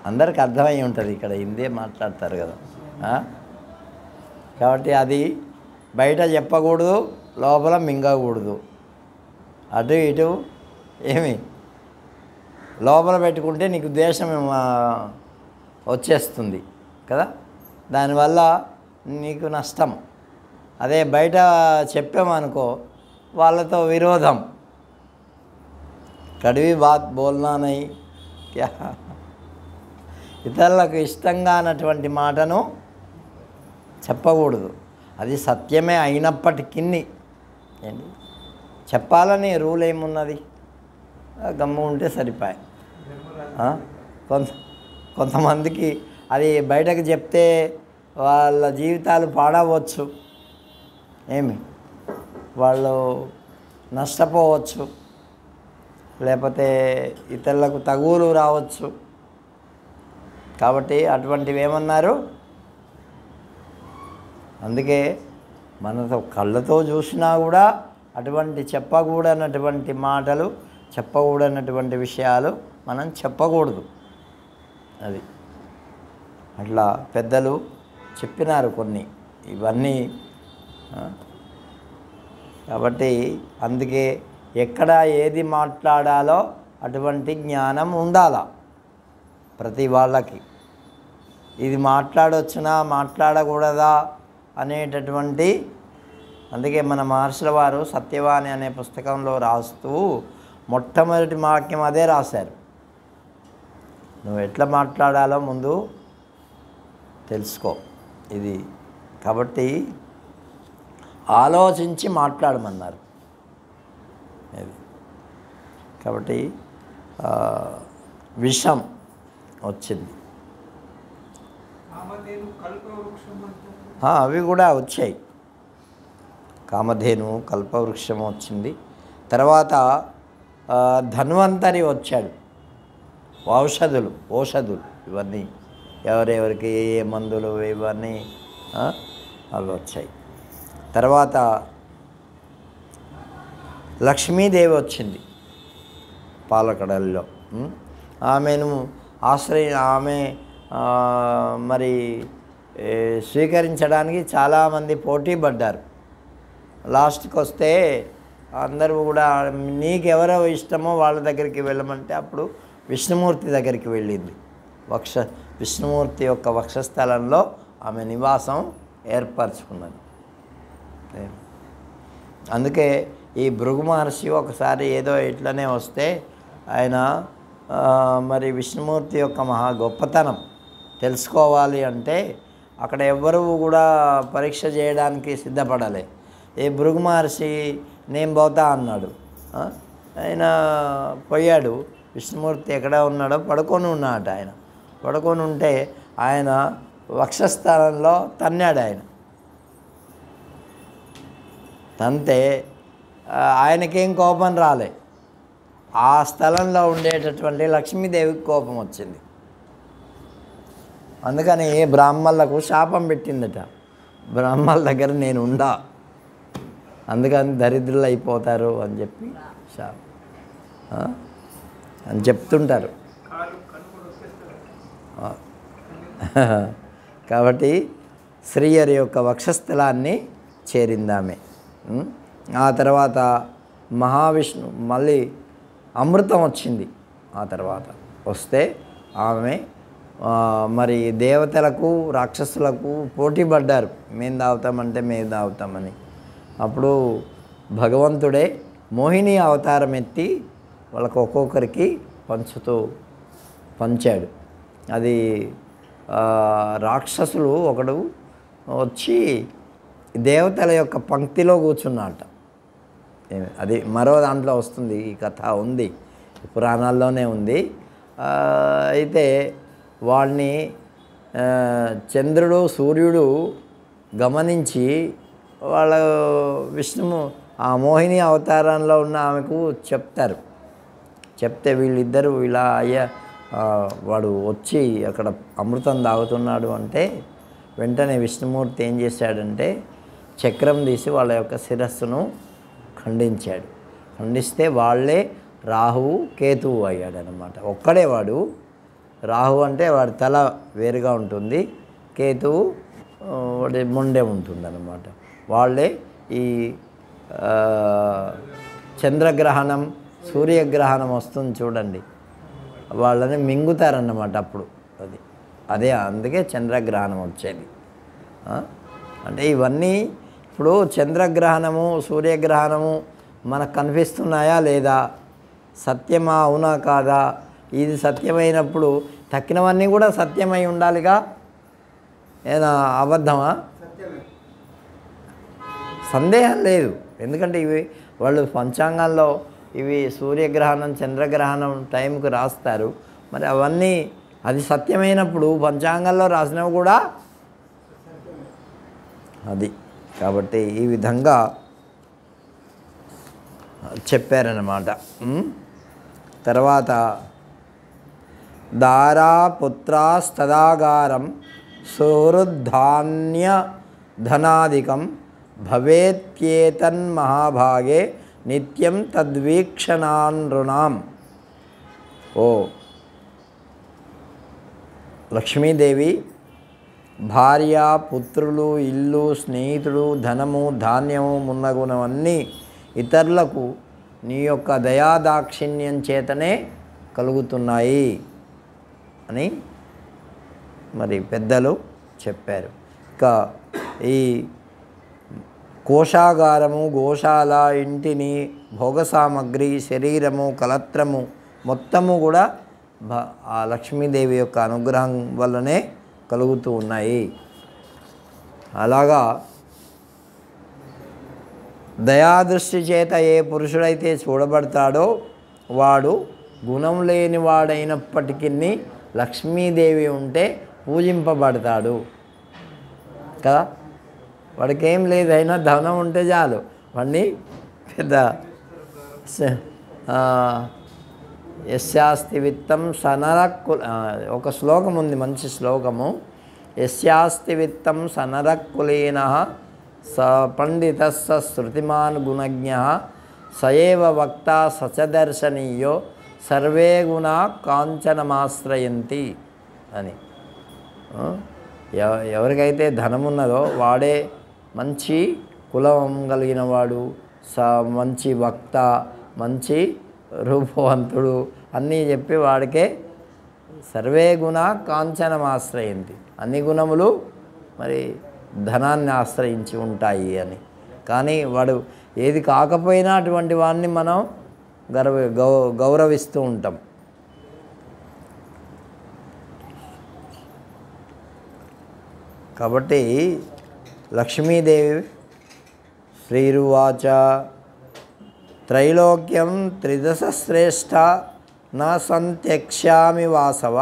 అందరికి అర్థమై ఉంటుంది. ఇక్కడ హిందీ మాట్లాడతారు కదా, కాబట్టి అది బయట చెప్పకూడదు, లోపల మింగకూడదు. అటు ఇటు ఏమి లోపల పెట్టుకుంటే నీకు ద్వేషం వచ్చేస్తుంది కదా, దానివల్ల నీకు నష్టం. అదే బయట చెప్పామనుకో వాళ్ళతో విరోధం. కడివి బాత్ బోల్నా నహీ క్యా, ఇతరులకు ఇష్టంగా అన్నటువంటి మాటను చెప్పకూడదు. అది సత్యమే అయినప్పటికీ ఏంటి చెప్పాలని రూల్ ఏమున్నది, గమ్ము ఉంటే సరిపోయి. కొంతమందికి అది బయటకు చెప్తే వాళ్ళ జీవితాలు పాడవచ్చు, ఏమి వాళ్ళు నష్టపోవచ్చు, లేకపోతే ఇతరులకు తగువులు రావచ్చు. కాబట్టి అటువంటివి ఏమన్నారు, అందుకే మనతో కళ్ళతో చూసినా కూడా అటువంటి చెప్పకూడనటువంటి మాటలు, చెప్పకూడనటువంటి విషయాలు మనం చెప్పకూడదు. అది అట్లా పెద్దలు చెప్పినారు కొన్ని ఇవన్నీ. కాబట్టి అందుకే ఎక్కడ ఏది మాట్లాడాలో అటువంటి జ్ఞానం ఉండాల ప్రతి వాళ్ళకి. ఇది మాట్లాడవచ్చునా మాట్లాడకూడదా అనేటటువంటి, అందుకే మన మహర్షుల వారు సత్యవాణి అనే పుస్తకంలో రాస్తూ మొట్టమొదటి వాక్యం అదే రాశారు, నువ్వు ఎట్లా మాట్లాడాలో ముందు తెలుసుకో. ఇది కాబట్టి ఆలోచించి మాట్లాడమన్నారు. ఇది కాబట్టి విషం వచ్చింది, అవి కూడా వచ్చాయి. కామధేను కల్పవృక్షం వచ్చింది. తర్వాత ధన్వంతరి వచ్చాడు. ఔషధులు ఇవన్నీ ఎవరెవరికి ఏ మందులు ఇవన్నీ అవి వచ్చాయి. తర్వాత లక్ష్మీదేవి వచ్చింది పాలకడల్లో. ఆమెను ఆమె మరి స్వీకరించడానికి చాలామంది పోటీ పడ్డారు. లాస్ట్కి వస్తే అందరూ కూడా నీకెవరో ఇష్టమో వాళ్ళ దగ్గరికి వెళ్ళమంటే అప్పుడు విష్ణుమూర్తి దగ్గరికి వెళ్ళింది. విష్ణుమూర్తి యొక్క వక్షస్థలంలో ఆమె నివాసం ఏర్పరచుకున్నది. అందుకే ఈ భృగు మహర్షి ఒకసారి ఏదో ఇట్లనే వస్తే ఆయన మరి విష్ణుమూర్తి యొక్క మహా గొప్పతనం తెలుసుకోవాలి అంటే అక్కడ ఎవ్వరూ కూడా పరీక్ష చేయడానికి సిద్ధపడలే. ఈ భృగు మహర్షి నేను పోతా అన్నాడు. ఆయన పోయాడు. విష్ణుమూర్తి ఎక్కడ ఉన్నాడో పడుకొని ఉన్నాడు. ఆయన పడుకొని ఉంటే ఆయన వక్షస్థలంలో తన్నాడు. ఆయన తంతే ఆయనకేం కోపం రాలే. ఆ స్థలంలో ఉండేటటువంటి లక్ష్మీదేవికి కోపం వచ్చింది. అందుకని బ్రాహ్మణులకు శాపం పెట్టిందట, బ్రాహ్మణుల దగ్గర నేను ఉండా, అందుకని దరిద్రులు అయిపోతారు అని చెప్పి శాపం అని చెప్తుంటారు. కాబట్టి శ్రీహరి యొక్క వక్షస్థలాన్ని చేరిందామె. ఆ తర్వాత మహావిష్ణు మళ్ళీ అమృతం వచ్చింది. ఆ తర్వాత వస్తే ఆమె మరి దేవతలకు రాక్షసులకు పోటీ పడ్డారు, మేము తాగుతామంటే మేము తాగుతామని. అప్పుడు భగవంతుడే మోహిని అవతారం ఎత్తి వాళ్ళకు ఒక్కొక్కరికి పంచాడు. అది రాక్షసులు ఒకడు వచ్చి దేవతల యొక్క పంక్తిలో కూర్చున్నట. అది మరో దాంట్లో వస్తుంది, ఈ కథ ఉంది, పురాణాల్లోనే ఉంది. అయితే వాడిని చంద్రుడు సూర్యుడు గమనించి వాళ్ళ విష్ణువు ఆ మోహిని అవతారంలో ఉన్న ఆమెకు చెప్తే వీళ్ళిద్దరూ ఇలా అయ్యా వాడు వచ్చి అక్కడ అమృతం తాగుతున్నాడు అంటే వెంటనే విష్ణుమూర్తి ఏం చేశాడంటే చక్రం తీసి వాళ్ళ యొక్క శిరస్సును ఖండిస్తే వాళ్ళే రాహువు కేతువు అయ్యాడనమాట. ఒక్కడే వాడు. రాహు అంటే వాడి తల వేరుగా ఉంటుంది, కేతువు వాడి మొండె ఉంటుందన్నమాట. వాళ్ళే ఈ చంద్రగ్రహణం సూర్యగ్రహణం వస్తుంది చూడండి, వాళ్ళని మింగుతారన్నమాట. అప్పుడు అదే అందుకే చంద్రగ్రహణం వచ్చేది. అంటే ఇవన్నీ ఇప్పుడు చంద్రగ్రహణము సూర్యగ్రహణము మనకు కనిపిస్తున్నాయా లేదా, సత్యమా అవునా కాదా, ఇది సత్యమైనప్పుడు తక్కినవన్నీ కూడా సత్యమై ఉండాలిగా, ఏనా అబద్ధమా? సందేహం లేదు. ఎందుకంటే ఇవి వాళ్ళు పంచాంగాల్లో ఇవి సూర్యగ్రహణం చంద్రగ్రహణం టైంకి రాస్తారు. మరి అవన్నీ అది సత్యమైనప్పుడు పంచాంగాల్లో రాసినవి కూడా అది. కాబట్టి ఈ విధంగా చెప్పారన్నమాట. తర్వాత దారాపుత్రాస్తదాగారం సుహృద్ధాన్య ధనాదికం భవేత్యేతన్మహాభాగే నిత్యం తద్వీక్షణానృణాం. ఓ లక్ష్మీదేవి, భార్య, పుత్రులు, ఇల్లు, స్నేహితుడు, ధనము, ధాన్యము మున్నగునవన్నీ ఇతరులకు నీ యొక్క దయాదాక్షిణ్యం చేతనే కలుగుతున్నాయి అని మరి పెద్దలు చెప్పారు. ఇంకా ఈ కోశాగారము, గోశాల, ఇంటిని, భోగ సామగ్రి, శరీరము, కలత్రము మొత్తము కూడా ఆ లక్ష్మీదేవి యొక్క అనుగ్రహం వల్లనే కలుగుతూ ఉన్నాయి. అలాగా దయాదృష్టి చేత ఏ పురుషుడైతే చూడబడతాడో వాడు గుణం లేని వాడైనప్పటికీ లక్ష్మీదేవి ఉంటే పూజింపబడతాడు కదా. వాడికి ఏం లేదైనా ధనం ఉంటే చాలు, వాడిని పెద్ద యస్యాస్తి విత్తం సనరక్కుల ఒక శ్లోకం ఉంది, మంచి శ్లోకము. యస్యాస్తి విత్తం సనరక్కులీన స పండిత శృతిమాన్ గుణజ్ఞ సయేవ వక్త సచదర్శనీయో సర్వే గుణ కాంచనమాశ్రయంతి అని. ఎవరికైతే ధనమున్నదో వాడే మంచి కులం కలిగిన వాడు, మంచి వక్త, మంచి రూపవంతుడు అన్నీ చెప్పి వాడికే సర్వే గుణ కాంచనమాశ్రయంతి, అన్ని గుణములు మరి ధనాన్ని ఆశ్రయించి ఉంటాయి అని. కానీ వాడు ఏది కాకపోయినా అటువంటి వాడిని మనం గౌరవిస్తూ ఉంటాం. కాబట్టి లక్ష్మీదేవి శ్రీరువాచ త్రైలోక్యం త్రిదశ శ్రేష్ఠ నా సంత్యక్ష్యామి వాసవ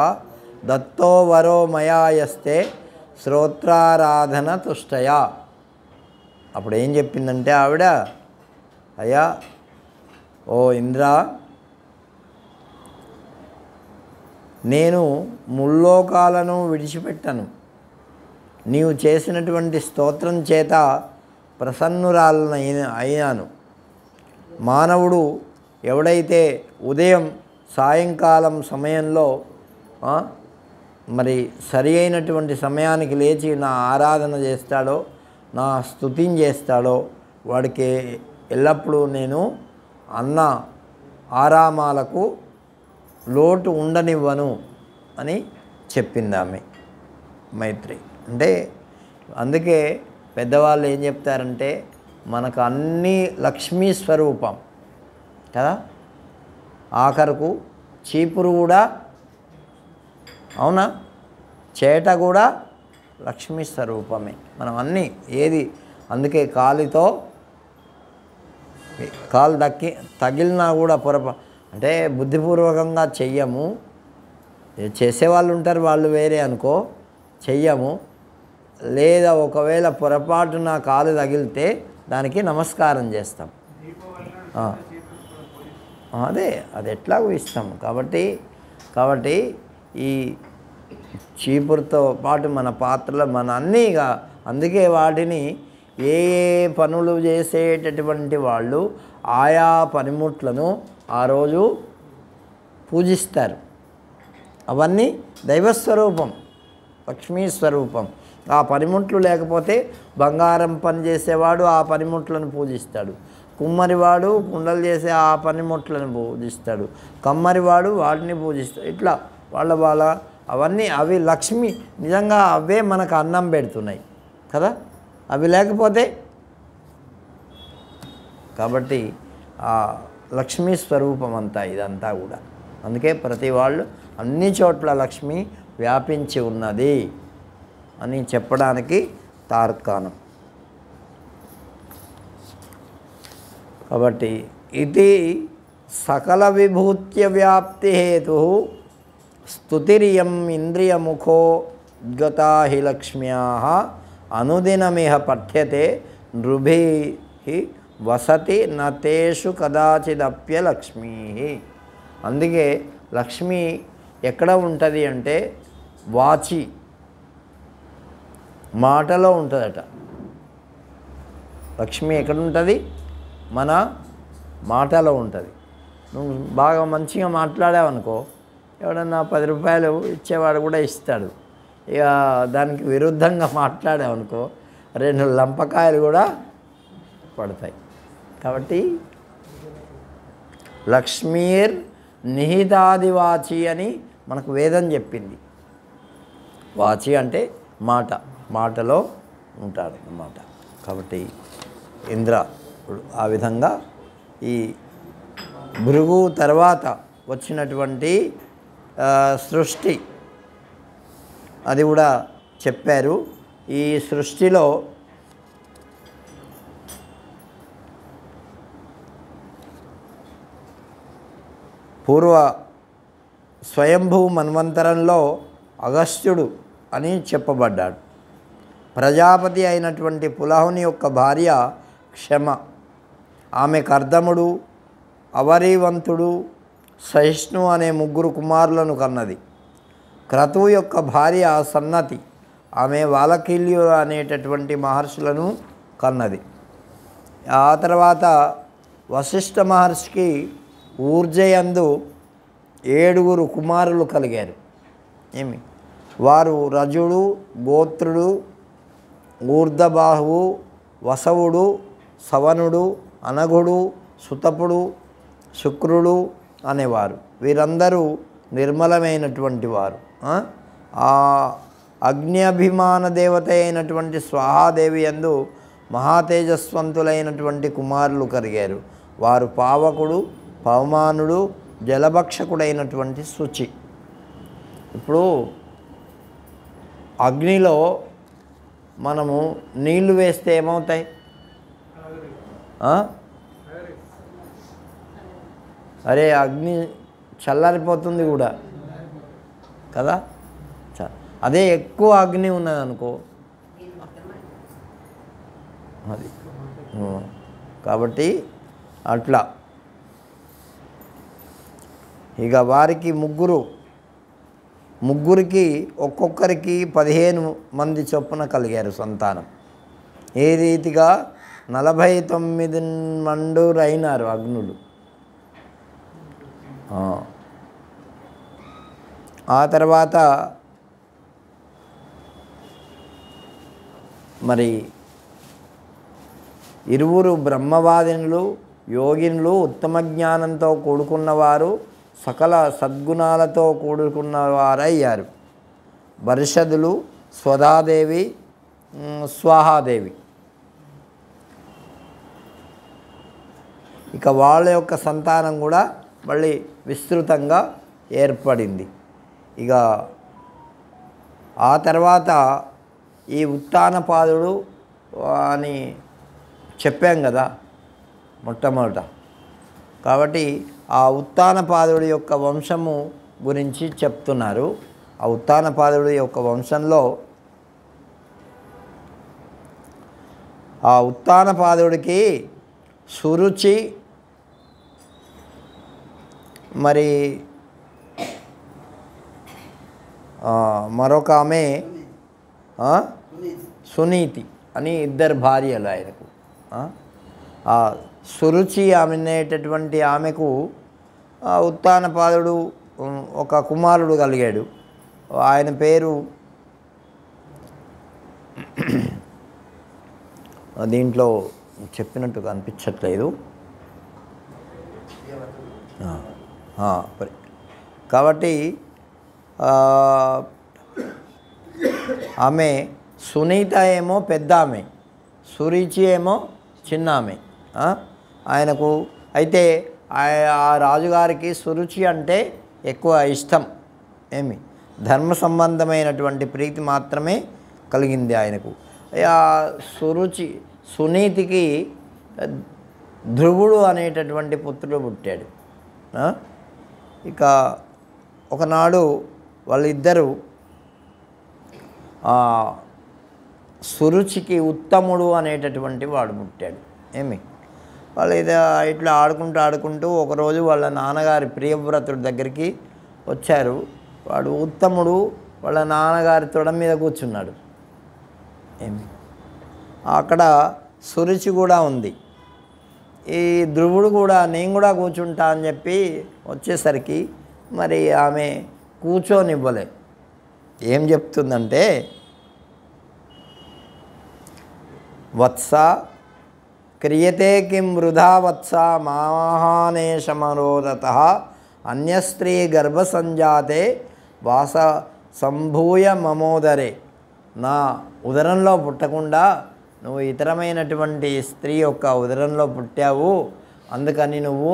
దత్తో వరో మయాయస్తే శ్రోత్రారాధన తుష్టయా. అప్పుడు ఏం చెప్పిందంటే ఆవిడ, అయ్యా ఓ ఇంద్ర, నేను ముల్లోకాలను విడిచిపెట్టను, నీవు చేసినటువంటి స్తోత్రం చేత ప్రసన్నురాలను అయినాను. మానవుడు ఎవడైతే ఉదయం సాయంకాలం సమయంలో మరి సరి అయినటువంటి సమయానికి లేచి నా ఆరాధన చేస్తాడో, నా స్తుతిని చేస్తాడో వాడికి ఎల్లప్పుడూ నేను అన్న ఆరామాలకు లోటు ఉండనివ్వను అని చెప్పింది ఆమె మైత్రి. అంటే అందుకే పెద్దవాళ్ళు ఏం చెప్తారంటే మనకు అన్నీ లక్ష్మీ స్వరూపం కదా. ఆఖరకు చీపురు కూడా, అవునా, చేట కూడా లక్ష్మీ స్వరూపమే. మనం అన్నీ ఏది, అందుకే కాలుతో కాలు తగిలినా కూడా అంటే బుద్ధిపూర్వకంగా చెయ్యము. చేసేవాళ్ళు ఉంటారు, వాళ్ళు వేరే అనుకో, చెయ్యము. లేదా ఒకవేళ పొరపాటున కాలు తగిలితే దానికి నమస్కారం చేస్తాం. అది ఎట్లాగో ఇస్తాం. కాబట్టి ఈ చీపురుతో పాటు మన పాత్రలు మన అన్నీగా, అందుకే వాటిని ఏ పనులు చేసేటటువంటి వాళ్ళు ఆయా పనిముట్లను ఆ రోజు పూజిస్తారు. అవన్నీ దైవస్వరూపం, లక్ష్మీ స్వరూపం. ఆ పనిముట్లు లేకపోతే బంగారం పని చేసేవాడు ఆ పనిముట్లను పూజిస్తాడు, కుమ్మరివాడు కుండలు చేసే ఆ పనిముట్లను పూజిస్తాడు, కమ్మరివాడు వాటిని పూజిస్తాడు. ఇట్లా వాళ్ళ అవన్నీ అవి లక్ష్మి, నిజంగా అవే మనకు అన్నం పెడుతున్నాయి కదా. అవి లేకపోతే, కాబట్టి ఆ లక్ష్మీ స్వరూపం అంతా ఇదంతా కూడా. అందుకే ప్రతి వాళ్ళు అన్ని చోట్ల లక్ష్మి వ్యాపించి ఉన్నది అని చెప్పడానికి తార్కాణం. కాబట్టి ఇది సకల విభూత్య వ్యాప్తి హేతు స్తుతిరియం ఇంద్రియముఖో ఉద్గతా హి లక్ష్మ్యా అనుదినమిహ పఠ్యతే నృభి వసతి నతేషు కదాచిదప్య లక్ష్మీ. అందుకే లక్ష్మి ఎక్కడ ఉంటుంది అంటే వాచి, మాటలో ఉంటుందట. లక్ష్మి ఎక్కడ ఉంటుంది? మన మాటలో ఉంటుంది. నువ్వు బాగా మంచిగా మాట్లాడావనుకో, ఎవడన్నా 10 రూపాయలు ఇచ్చేవాడు కూడా ఇస్తాడు. ఇక దానికి విరుద్ధంగా మాట్లాడావనుకో 2 లంపకాయలు కూడా పడతాయి. కాబట్టి లక్ష్మీర్ నిహితాదివాచి అని మనకు వేదం చెప్పింది. వాచి అంటే మాటలో ఉంటాడు అన్నమాట. కాబట్టి ఇంద్ర ఆ విధంగా ఈ భృగు తర్వాత వచ్చినటువంటి సృష్టి అది కూడా చెప్పారు. ఈ సృష్టిలో పూర్వ స్వయంభూ మన్వంతరంలో అగస్త్యుడు అని చెప్పబడ్డాడు. ప్రజాపతి అయినటువంటి పులహుని యొక్క భార్య క్షమ, ఆమె కర్దముడు, అవరీవంతుడు, సహిష్ణు అనే 3 కుమారులను కన్నది. క్రతువు యొక్క భార్య సన్నతి, ఆమె వాలకీల్యు అనేటటువంటి మహర్షులను కన్నది. ఆ తర్వాత వశిష్ఠ మహర్షికి ఊర్జయందు 7 కుమారులు కలిగారు. వారు రజుడు, గోత్రుడు, ఊర్ధబాహువు, వసవుడు, సవనుడు, అనఘుడు, సుతపుడు, శుక్రుడు అనేవారు. వీరందరూ నిర్మలమైనటువంటి వారు. ఆ అగ్ని దేవత అయినటువంటి స్వాహాదేవి యందు మహాతేజస్వంతులైనటువంటి కుమారులు కలిగారు. వారు పావకుడు, పవమానుడు, జలభక్షకుడైనటువంటి శుచి. ఇప్పుడు అగ్నిలో మనము నీళ్లు వేస్తే ఏమవుతాయి? అరే అగ్ని చల్లారిపోతుంది కూడా కదా. అదే ఎక్కువ అగ్ని ఉన్నదనుకో అది. కాబట్టి అట్లా ఇక వారికి ముగ్గురికి ఒక్కొక్కరికి 15 మంది చొప్పున కలిగారు సంతానం. ఏ రీతిగా 49 మండురైనారు అగ్నులు. ఆ తర్వాత మరి ఇరువురు బ్రహ్మవాదినులు యోగినులు ఉత్తమ జ్ఞానంతో కూడుకున్నవారు సకల సద్గుణాలతో కూడుకున్నవారయ్యారు. బర్షదులు స్వధాదేవి స్వాహాదేవి. ఇక వాళ్ళ యొక్క సంతానం కూడా మళ్ళీ విస్తృతంగా ఏర్పడింది. ఇక ఆ తర్వాత ఈ ఉత్తానపాదుడు అని చెప్పాం కదా మొట్టమొదట. కాబట్టి ఆ ఉత్తానపాదుడి యొక్క వంశము గురించి చెప్తున్నారు. ఆ ఉత్తానపాదుడి యొక్క వంశంలో ఆ ఉత్తానపాదుడికి సురుచి మరి మరొక ఆమె సునీతి అని ఇద్దరు భార్యలు ఆయనకు. ఆ సురుచి అనేటటువంటి ఆమెకు ఉత్తానపాదుడు ఒక కుమారుడు కలిగాడు. ఆయన పేరు దీంట్లో చెప్పినట్టుగా అనిపించట్లేదు. కాబట్టి ఆమె సునీత ఏమో పెద్ద ఆమె, సురుచి ఏమో చిన్న ఆమె. ఆయనకు అయితే ఆ రాజుగారికి సురుచి అంటే ఎక్కువ ఇష్టం. ఏమి ధర్మ సంబంధమైనటువంటి ప్రీతి మాత్రమే కలిగింది ఆయనకు. ఆ సునీతికి ధ్రువుడు అనేటటువంటి పుత్రుడు పుట్టాడు. ఇక ఒకనాడు వాళ్ళిద్దరూ సురుచికి ఉత్తముడు అనేటటువంటి వాడు పుట్టాడు. ఏమి వాళ్ళు ఇట్లా ఆడుకుంటూ ఒకరోజు వాళ్ళ నాన్నగారి ప్రియవ్రతుడి దగ్గరికి వచ్చారు. వాడు ఉత్తముడు వాళ్ళ నాన్నగారి తొడ మీద కూర్చున్నాడు. ఏమి అక్కడ సురుచి కూడా ఉంది. ఈ ధ్రువుడు కూడా నేను కూడా కూర్చుంటా అని చెప్పి వచ్చేసరికి మరి ఆమె కూర్చోనివ్వలే. ఏం చెప్తుందంటే, వత్స క్రియతే కిం వృధా వత్స మాహానేశమరోదతః అన్యస్త్రీ గర్భసంజాతే వాస సంభూయ మమోదరే. నా ఉదరంలో పుట్టకుండా నువ్వు ఇతరమైనటువంటి స్త్రీ యొక్క ఉదరంలో పుట్టావు, అందుకని నువ్వు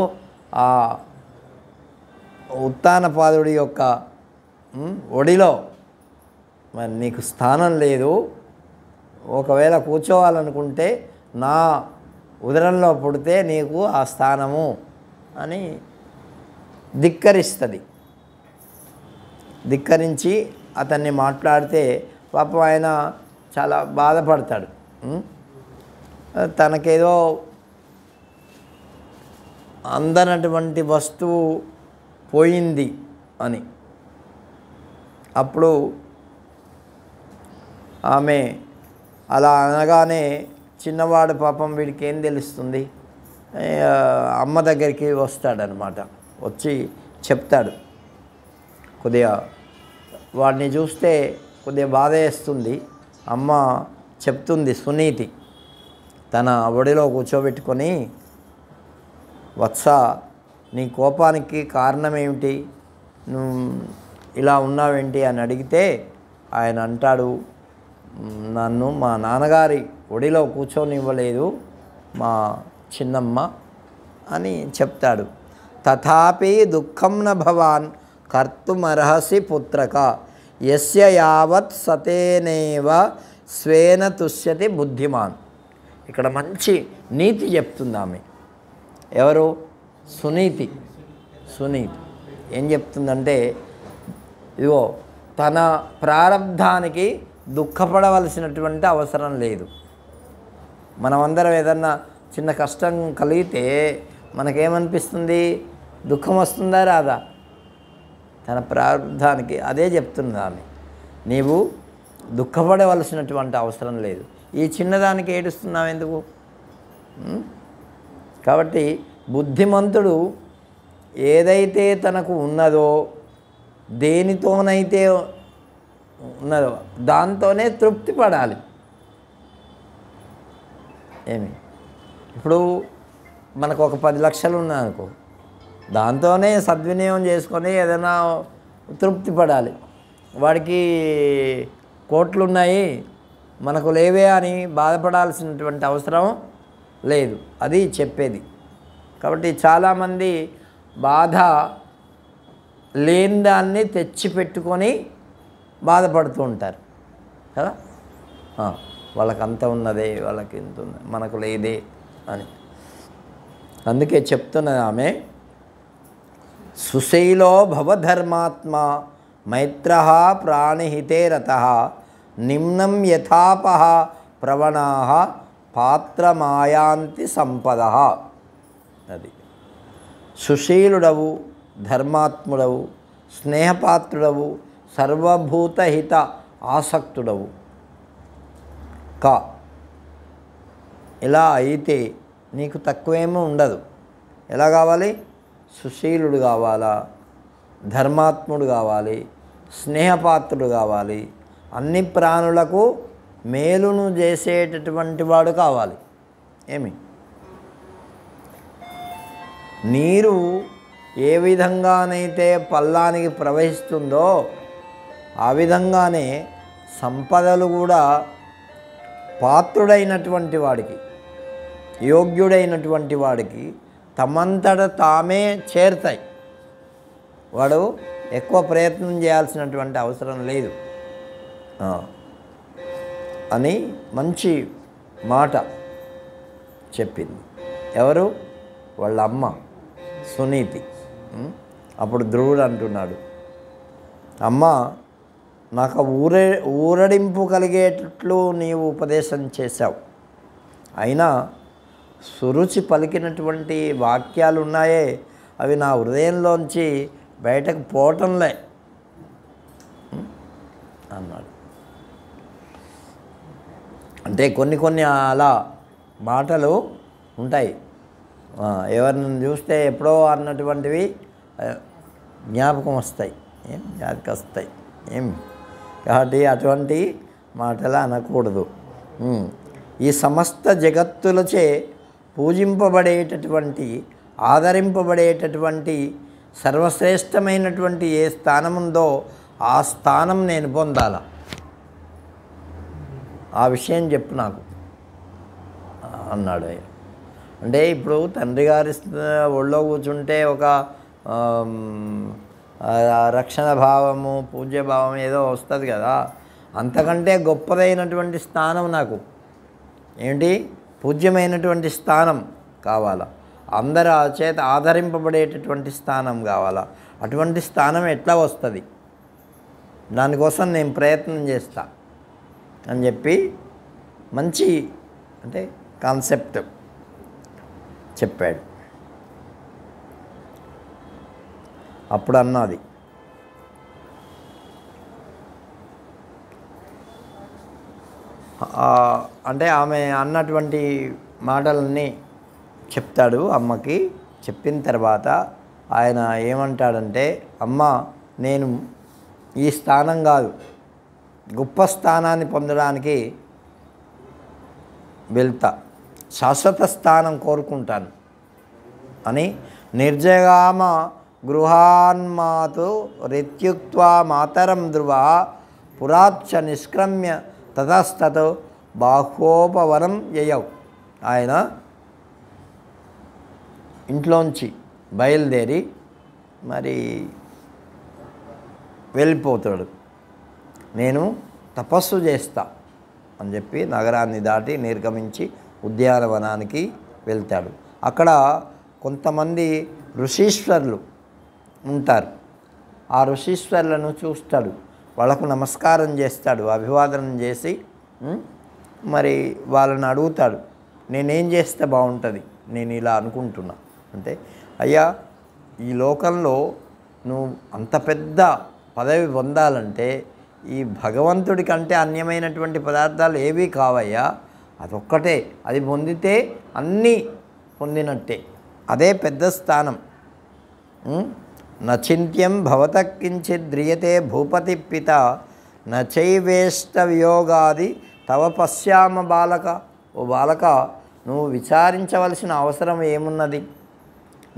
ఆ ఉత్తానపాదుడి యొక్క ఒడిలో మరి నీకు స్థానం లేదు. ఒకవేళ కూర్చోవాలనుకుంటే నా ఉదరంలో పుడితే నీకు ఆ స్థానము అని ధిక్కరించి అతన్ని మాట్లాడితే పాపం ఆయన చాలా బాధపడతాడు. తనకేదో అందనటువంటి వస్తువు పోయింది అని. అప్పుడు ఆమె అలా అనగానే చిన్నవాడు పాపం వీడికి ఏం తెలుస్తుంది, అమ్మ దగ్గరికి వస్తాడనమాట. వచ్చి చెప్తాడు. కొద్దిగా వాడిని చూస్తే కొద్దిగా బాధ వేస్తుంది. అమ్మ చెప్తుంది సునీతి తన ఒడిలో కూర్చోబెట్టుకొని, వత్స నీ కోపానికి కారణం ఏమిటి, నువ్వు ఇలా ఉన్నావేంటి అని అడిగితే ఆయన అంటాడు, నన్ను మా నాన్నగారి ఒడిలో కూర్చోనివ్వలేదు మా చిన్నమ్మ అని చెప్తాడు. తథాపి దుఃఖం న భవాన్ కర్తుమర్హసి పుత్రక యస్య యావత్ సతేనేవ స్వేన తుష్యతి బుద్ధిమాన్. ఇక్కడ మంచి నీతి చెప్తుంది ఆమె. ఎవరు? సునీతి ఏం చెప్తుందంటే, ఇదిగో తన ప్రారంధానికి దుఃఖపడవలసినటువంటి అవసరం లేదు. మనమందరం ఏదన్నా చిన్న కష్టం కలిగితే మనకేమనిపిస్తుంది? దుఃఖం వస్తుందా రాదా? తన ప్రారంధానికి అదే చెప్తుంది ఆమె. నీవు దుఃఖపడవలసినటువంటి అవసరం లేదు. ఈ చిన్నదానికి ఏడుస్తున్నావు ఎందుకు? కాబట్టి బుద్ధిమంతుడు ఏదైతే తనకు ఉన్నదో, దేనితోనైతే ఉన్నదో దాంతోనే తృప్తి పడాలి. ఏమి ఇప్పుడు మనకు ఒక 10 లక్షలు ఉన్నాయనుకో, దాంతోనే సద్వినియోగం చేసుకొని ఏదైనా తృప్తి పడాలి. వాడికి కోట్లు ఉన్నాయి మనకు లేవే అని బాధపడాల్సినటువంటి అవసరం లేదు. అది చెప్పేది. కాబట్టి చాలామంది బాధ లేని దాన్ని తెచ్చిపెట్టుకొని బాధపడుతూ ఉంటారు కదా. వాళ్ళకి అంత ఉన్నదే, వాళ్ళకి ఇంత ఉన్నది, మనకు లేదే అని. అందుకే చెప్తున్నది ఆమె, సుశీలో భవధర్మాత్మ మైత్ర ప్రాణిహితే రతః నిమ్నం యథాపహ ప్రవణా పాత్రమాయాంతి సంపద. అది సుశీలుడవు, ధర్మాత్ముడవు, స్నేహపాత్రుడవు, సర్వభూతహిత ఆసక్తుడవు కా. ఇలా అయితే నీకు తక్కువేమీ ఉండదు. ఎలా కావాలి? సుశీలుడు కావాలా, ధర్మాత్ముడు కావాలి, స్నేహపాత్రుడు కావాలి, అన్ని ప్రాణులకు మేలును చేసేటటువంటి వాడు కావాలి. ఏమి? నీరు ఏ విధంగానైతే పల్లానికి ప్రవహిస్తుందో ఆ విధంగానే సంపదలు కూడా పాత్రుడైనటువంటి వాడికి, యోగ్యుడైనటువంటి వాడికి తమంతట తామే చేరుతాయి. వాడు ఎక్కువ ప్రయత్నం చేయాల్సినటువంటి అవసరం లేదు అని మంచి మాట చెప్పింది. ఎవరు? వాళ్ళ అమ్మ సునీతి. అప్పుడు ధ్రువుడు అంటున్నాడు, అమ్మ నాకు ఊరడింపు కలిగేటట్లు నీవు ఉపదేశం చేశావు, అయినా సురుచి పలికినటువంటి వాక్యాలు ఉన్నాయే అవి నా హృదయంలోంచి బయటకు పోవటంలే అన్నాడు. అంటే కొన్ని అలా మాటలు ఉంటాయి, ఎవరిని చూస్తే ఎప్పుడో అన్నటువంటివి జ్ఞాపకం వస్తాయి, జ్ఞాపకం వస్తాయి. కాబట్టి అటువంటి మాటలు అనకూడదు. ఈ సమస్త జగత్తులచే పూజింపబడేటటువంటి, ఆదరింపబడేటటువంటి సర్వశ్రేష్టమైనటువంటి ఏ స్థానం ఉందో ఆ స్థానం నేను పొందాల. ఆ విషయం చెప్పు నాకు అన్నాడు. అంటే ఇప్పుడు తండ్రి గారి ఒళ్ళో కూర్చుంటే ఒక రక్షణ భావము, పూజ్యభావం ఏదో వస్తుంది కదా. అంతకంటే గొప్పదైనటువంటి స్థానం నాకు ఏంటి? పూజ్యమైనటువంటి స్థానం కావాలా, అందరి చేత ఆదరింపబడేటటువంటి స్థానం కావాలా. అటువంటి స్థానం ఎట్లా వస్తుంది? దానికోసం నేను ప్రయత్నం చేస్తా అని చెప్పి మంచి అంటే కాన్సెప్ట్ చెప్పాడు. అప్పుడు అన్నది, అంటే ఆమె అన్నటువంటి మాటలన్నీ చెప్తాడు అమ్మకి. చెప్పిన తర్వాత ఆయన ఏమంటాడంటే, అమ్మ నేను ఈ స్థానం కాదు, గొప్ప స్థానాన్ని పొందడానికి వెళ్తా, శాశ్వత స్థానం కోరుకుంటాను అని నిర్జగామ గృహాన్మాతు రిత్యుక్త్వా మాతరం ధ్రువ పురాచ్చ నిష్క్రమ్య తతస్తతో బాహ్యోపవనం యయౌ. ఆయన ఇంట్లోంచి బయలుదేరి మరి వెళ్ళిపోతాడు. నేను తపస్సు చేస్తా అని చెప్పి నగరాన్ని దాటి నిర్గమించి ఉద్యానవనానికి వెళ్తాడు. అక్కడ కొంతమంది ఋషీశ్వరులు ఉంటారు. ఆ ఋషీశ్వరులను చూస్తాడు, వాళ్ళకు నమస్కారం చేస్తాడు, అభివాదనం చేసి మరి వాళ్ళని అడుగుతాడు, నేనేం చేస్తే బాగుంటుంది, నేను ఇలా అనుకుంటున్నా. అంటే అయ్యా, ఈ లోకంలో నువ్వు అంత పెద్ద పదవి పొందాలంటే ఈ భగవంతుడి కంటే అన్యమైనటువంటి పదార్థాలు ఏవీ కావయ్యా, అదొక్కటే, అది పొందితే అన్నీ పొందినట్టే, అదే పెద్ద స్థానం. నచింత్యం భవత కించిత్ ధ్రియతే భూపతి పిత నచైవేష్ట వియోగాది తవ పశ్యామ బాలక. ఓ బాలక, నువ్వు విచారించవలసిన అవసరం ఏమున్నది?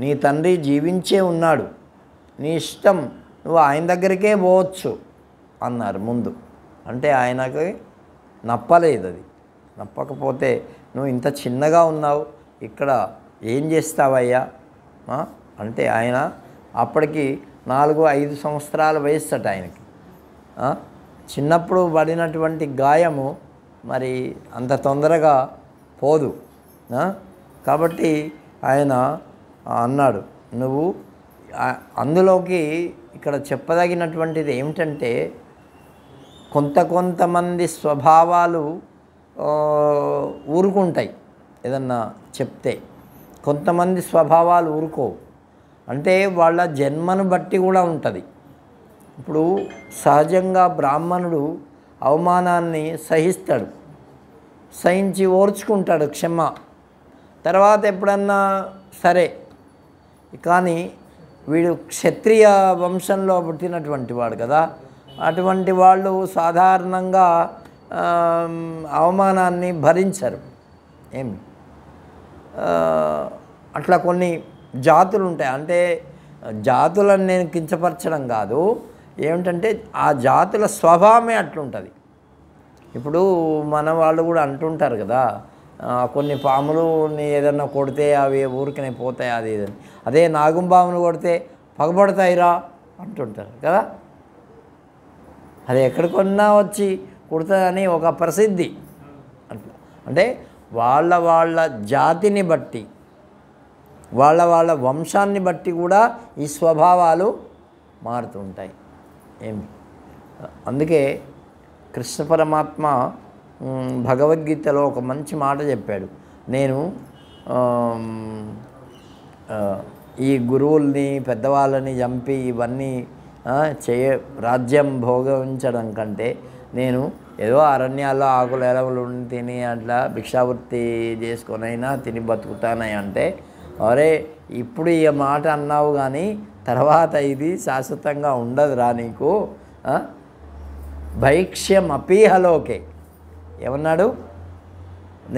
నీ తండ్రి జీవించే ఉన్నాడు, నీ ఇష్టం, నువ్వు ఆయన దగ్గరికే పోవచ్చు అన్నారు ముందు. అంటే ఆయనకి నప్పలేదు. అది నప్పకపోతే నువ్వు ఇంత చిన్నగా ఉన్నావు, ఇక్కడ ఏం చేస్తావయ్యా అంటే ఆయన అప్పటికి 4-5 సంవత్సరాల వయస్సు అట ఆయనకి. చిన్నప్పుడు పడినటువంటి గాయము మరి అంత తొందరగా పోదు. కాబట్టి ఆయన అన్నాడు. నువ్వు అందులోకి ఇక్కడ చెప్పదగినటువంటిది ఏమిటంటే, కొంతమంది స్వభావాలు ఊరుకుంటాయి ఏదన్నా చెప్తే, కొంతమంది స్వభావాలు ఊరుకోవు. అంటే వాళ్ళ జన్మను బట్టి కూడా ఉంటుంది. ఇప్పుడు సహజంగా బ్రాహ్మణుడు అవమానాన్ని సహిస్తాడు, సహించి ఓర్చుకుంటాడు క్షమ. తర్వాత ఎప్పుడన్నా సరే, కానీ వీడు క్షత్రియ వంశంలో పుట్టినటువంటి వాడు కదా, అటువంటి వాళ్ళు సాధారణంగా అవమానాన్ని భరించరు. ఏమి అట్లా కొన్ని జాతులు ఉంటాయి. అంటే జాతులను నేను కించపరచడం కాదు, ఏమిటంటే ఆ జాతుల స్వభావమే అట్లుంటుంది. ఇప్పుడు మన వాళ్ళు కూడా అంటుంటారు కదా, కొన్ని పాములుని ఏదన్నా కొడితే అవి ఊరికనే పోతాయి అది ఇదని, అదే నాగుంబామును కొడితే పగబడతాయిరా అంటుంటారు కదా. అది ఎక్కడికొన్నా వచ్చి కుడుతుందని ఒక ప్రసిద్ధి. అట్లా అంటే వాళ్ళ జాతిని బట్టి, వాళ్ళ వంశాన్ని బట్టి కూడా ఈ స్వభావాలు మారుతుంటాయి. ఏమి అందుకే కృష్ణ పరమాత్మ భగవద్గీతలో ఒక మంచి మాట చెప్పాడు. నేను ఈ గురువుల్ని పెద్దవాళ్ళని చంపి ఇవన్నీ రాజ్యం భోగించడం కంటే నేను ఏదో అరణ్యాల్లో ఆకులు ఎలవలు తిని అట్లా భిక్షావృత్తి చేసుకొనైనా తిని బతుకుతానని అంటే, అరే ఇప్పుడు ఈ మాట అన్నావు కానీ తర్వాత ఇది శాశ్వతంగా ఉండదురా నీకు, భైక్ష్యం అపీహలోకే. ఏమన్నాడు?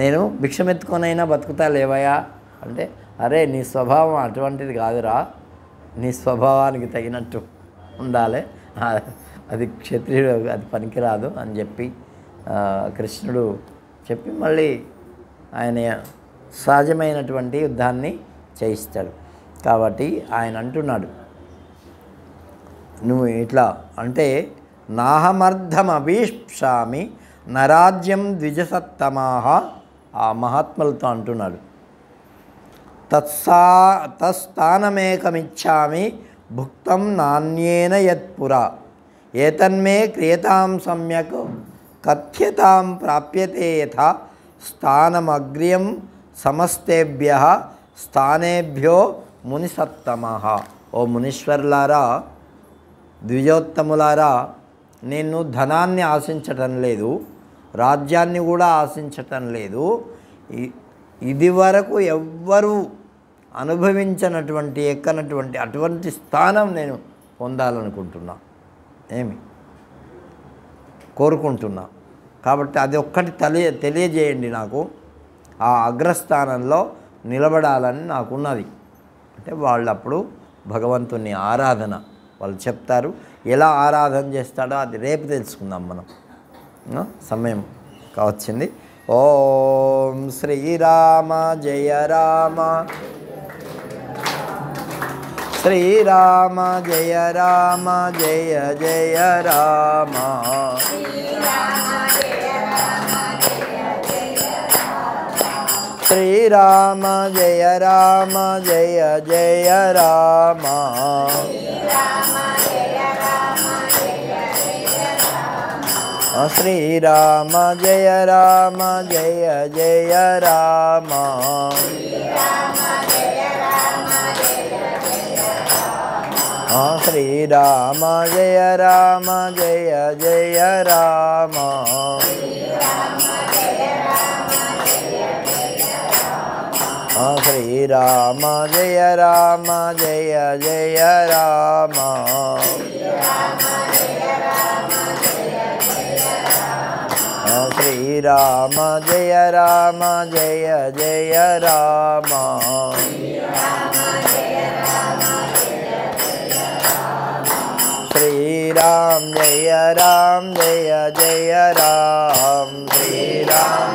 నేను భిక్షమెత్తుకొనైనా బతుకుతా లేవయా అంటే, అరే నీ స్వభావం అటువంటిది కాదురా, నీ స్వభావానికి తగినట్టు ఉండాలి, అది క్షత్రియుడు అది పనికిరాదు అని చెప్పి కృష్ణుడు చెప్పి మళ్ళీ ఆయన సహజమైనటువంటి యుద్ధాన్ని చేయిస్తాడు. కాబట్టి ఆయన అంటున్నాడు, నువ్వు ఇట్లా అంటే నాహమర్థమభీప్సామి నరాజ్యం ద్విజసత్తమాహ, ఆ మహాత్ములతో అంటున్నాడు. తత్స్థానమేకమిచ్చామి భుక్తం నాణ్యేన యత్పురా ఏతన్మే క్రియతాం సమ్యక్ కథ్యతాం ప్రాప్యతే యథా స్థానమగ్ర్యం సమస్తేభ్యః స్థానేభ్యో మునిసత్తమః. ఓ మునీశ్వర్లారా, ద్విజోత్తములారా, నేను ధనాన్ని ఆశించటం లేదు, రాజ్యాన్ని కూడా ఆశించటం లేదు. ఇది వరకు ఎవ్వరూ అనుభవించినటువంటి ఎక్కనటువంటి అటువంటి స్థానం నేను పొందాలనుకుంటున్నా, కోరుకుంటున్నా. కాబట్టి అది ఒక్కటి తెలియజేయండి నాకు, ఆ అగ్రస్థానంలో నిలబడాలని నాకున్నది అంటే వాళ్ళు అప్పుడు భగవంతుని ఆరాధన వాళ్ళు చెప్తారు. ఎలా ఆరాధన చేస్తాడో అది రేపు తెలుసుకుందాం మనం, సమయం కావచ్చింది. ఓం శ్రీరామ జయ రామ, శ్రీరామ జయ రామ జయ జయ రామ, శ్రీరామ జయ రామ జయ జయ రామ, శ్రీరామ జయ రామ జయ జయ రామ, శ్రీరామ జయ రామ జయ జయ రామ, శ్రీరామ జయ రామ జయ జయ రామ, శ్రీరామ జయ రామ జయ జయ రామ శ్రీరామ జయ రామ జయ జయ రామ శ్రీరామ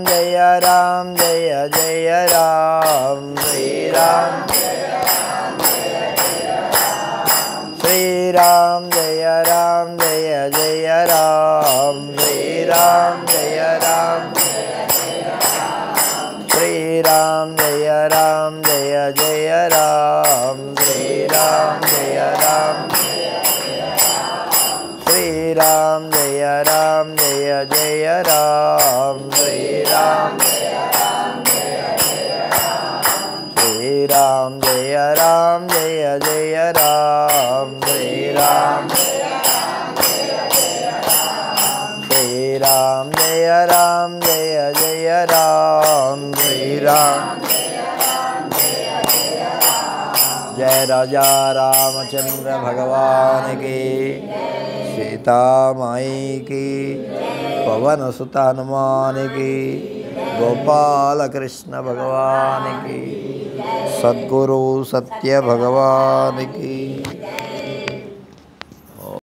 జయ రామ జయ జయ రామ శ్రీరామ జయ రామ జయ జయ రామ శ్రీరామ జయ రామ శ్రీరామ జయ రామ జయ జయ రామ శ్రీరామ జయ రామ శ్రీరామ జయ రామ జయ జయ రామ శ్రీరామ శ్రీరామ జయ రామ జయ జయ రామ శ్రీరామ శ్రీరామ జయ రామ జయ జయ రామ శ్రీరామ जय राजा रामचंद्र भगवान की सीता माई की पवन सुत हनुमान की गोपाल कृष्ण भगवान की सद्गुरु सत्य भगवान की।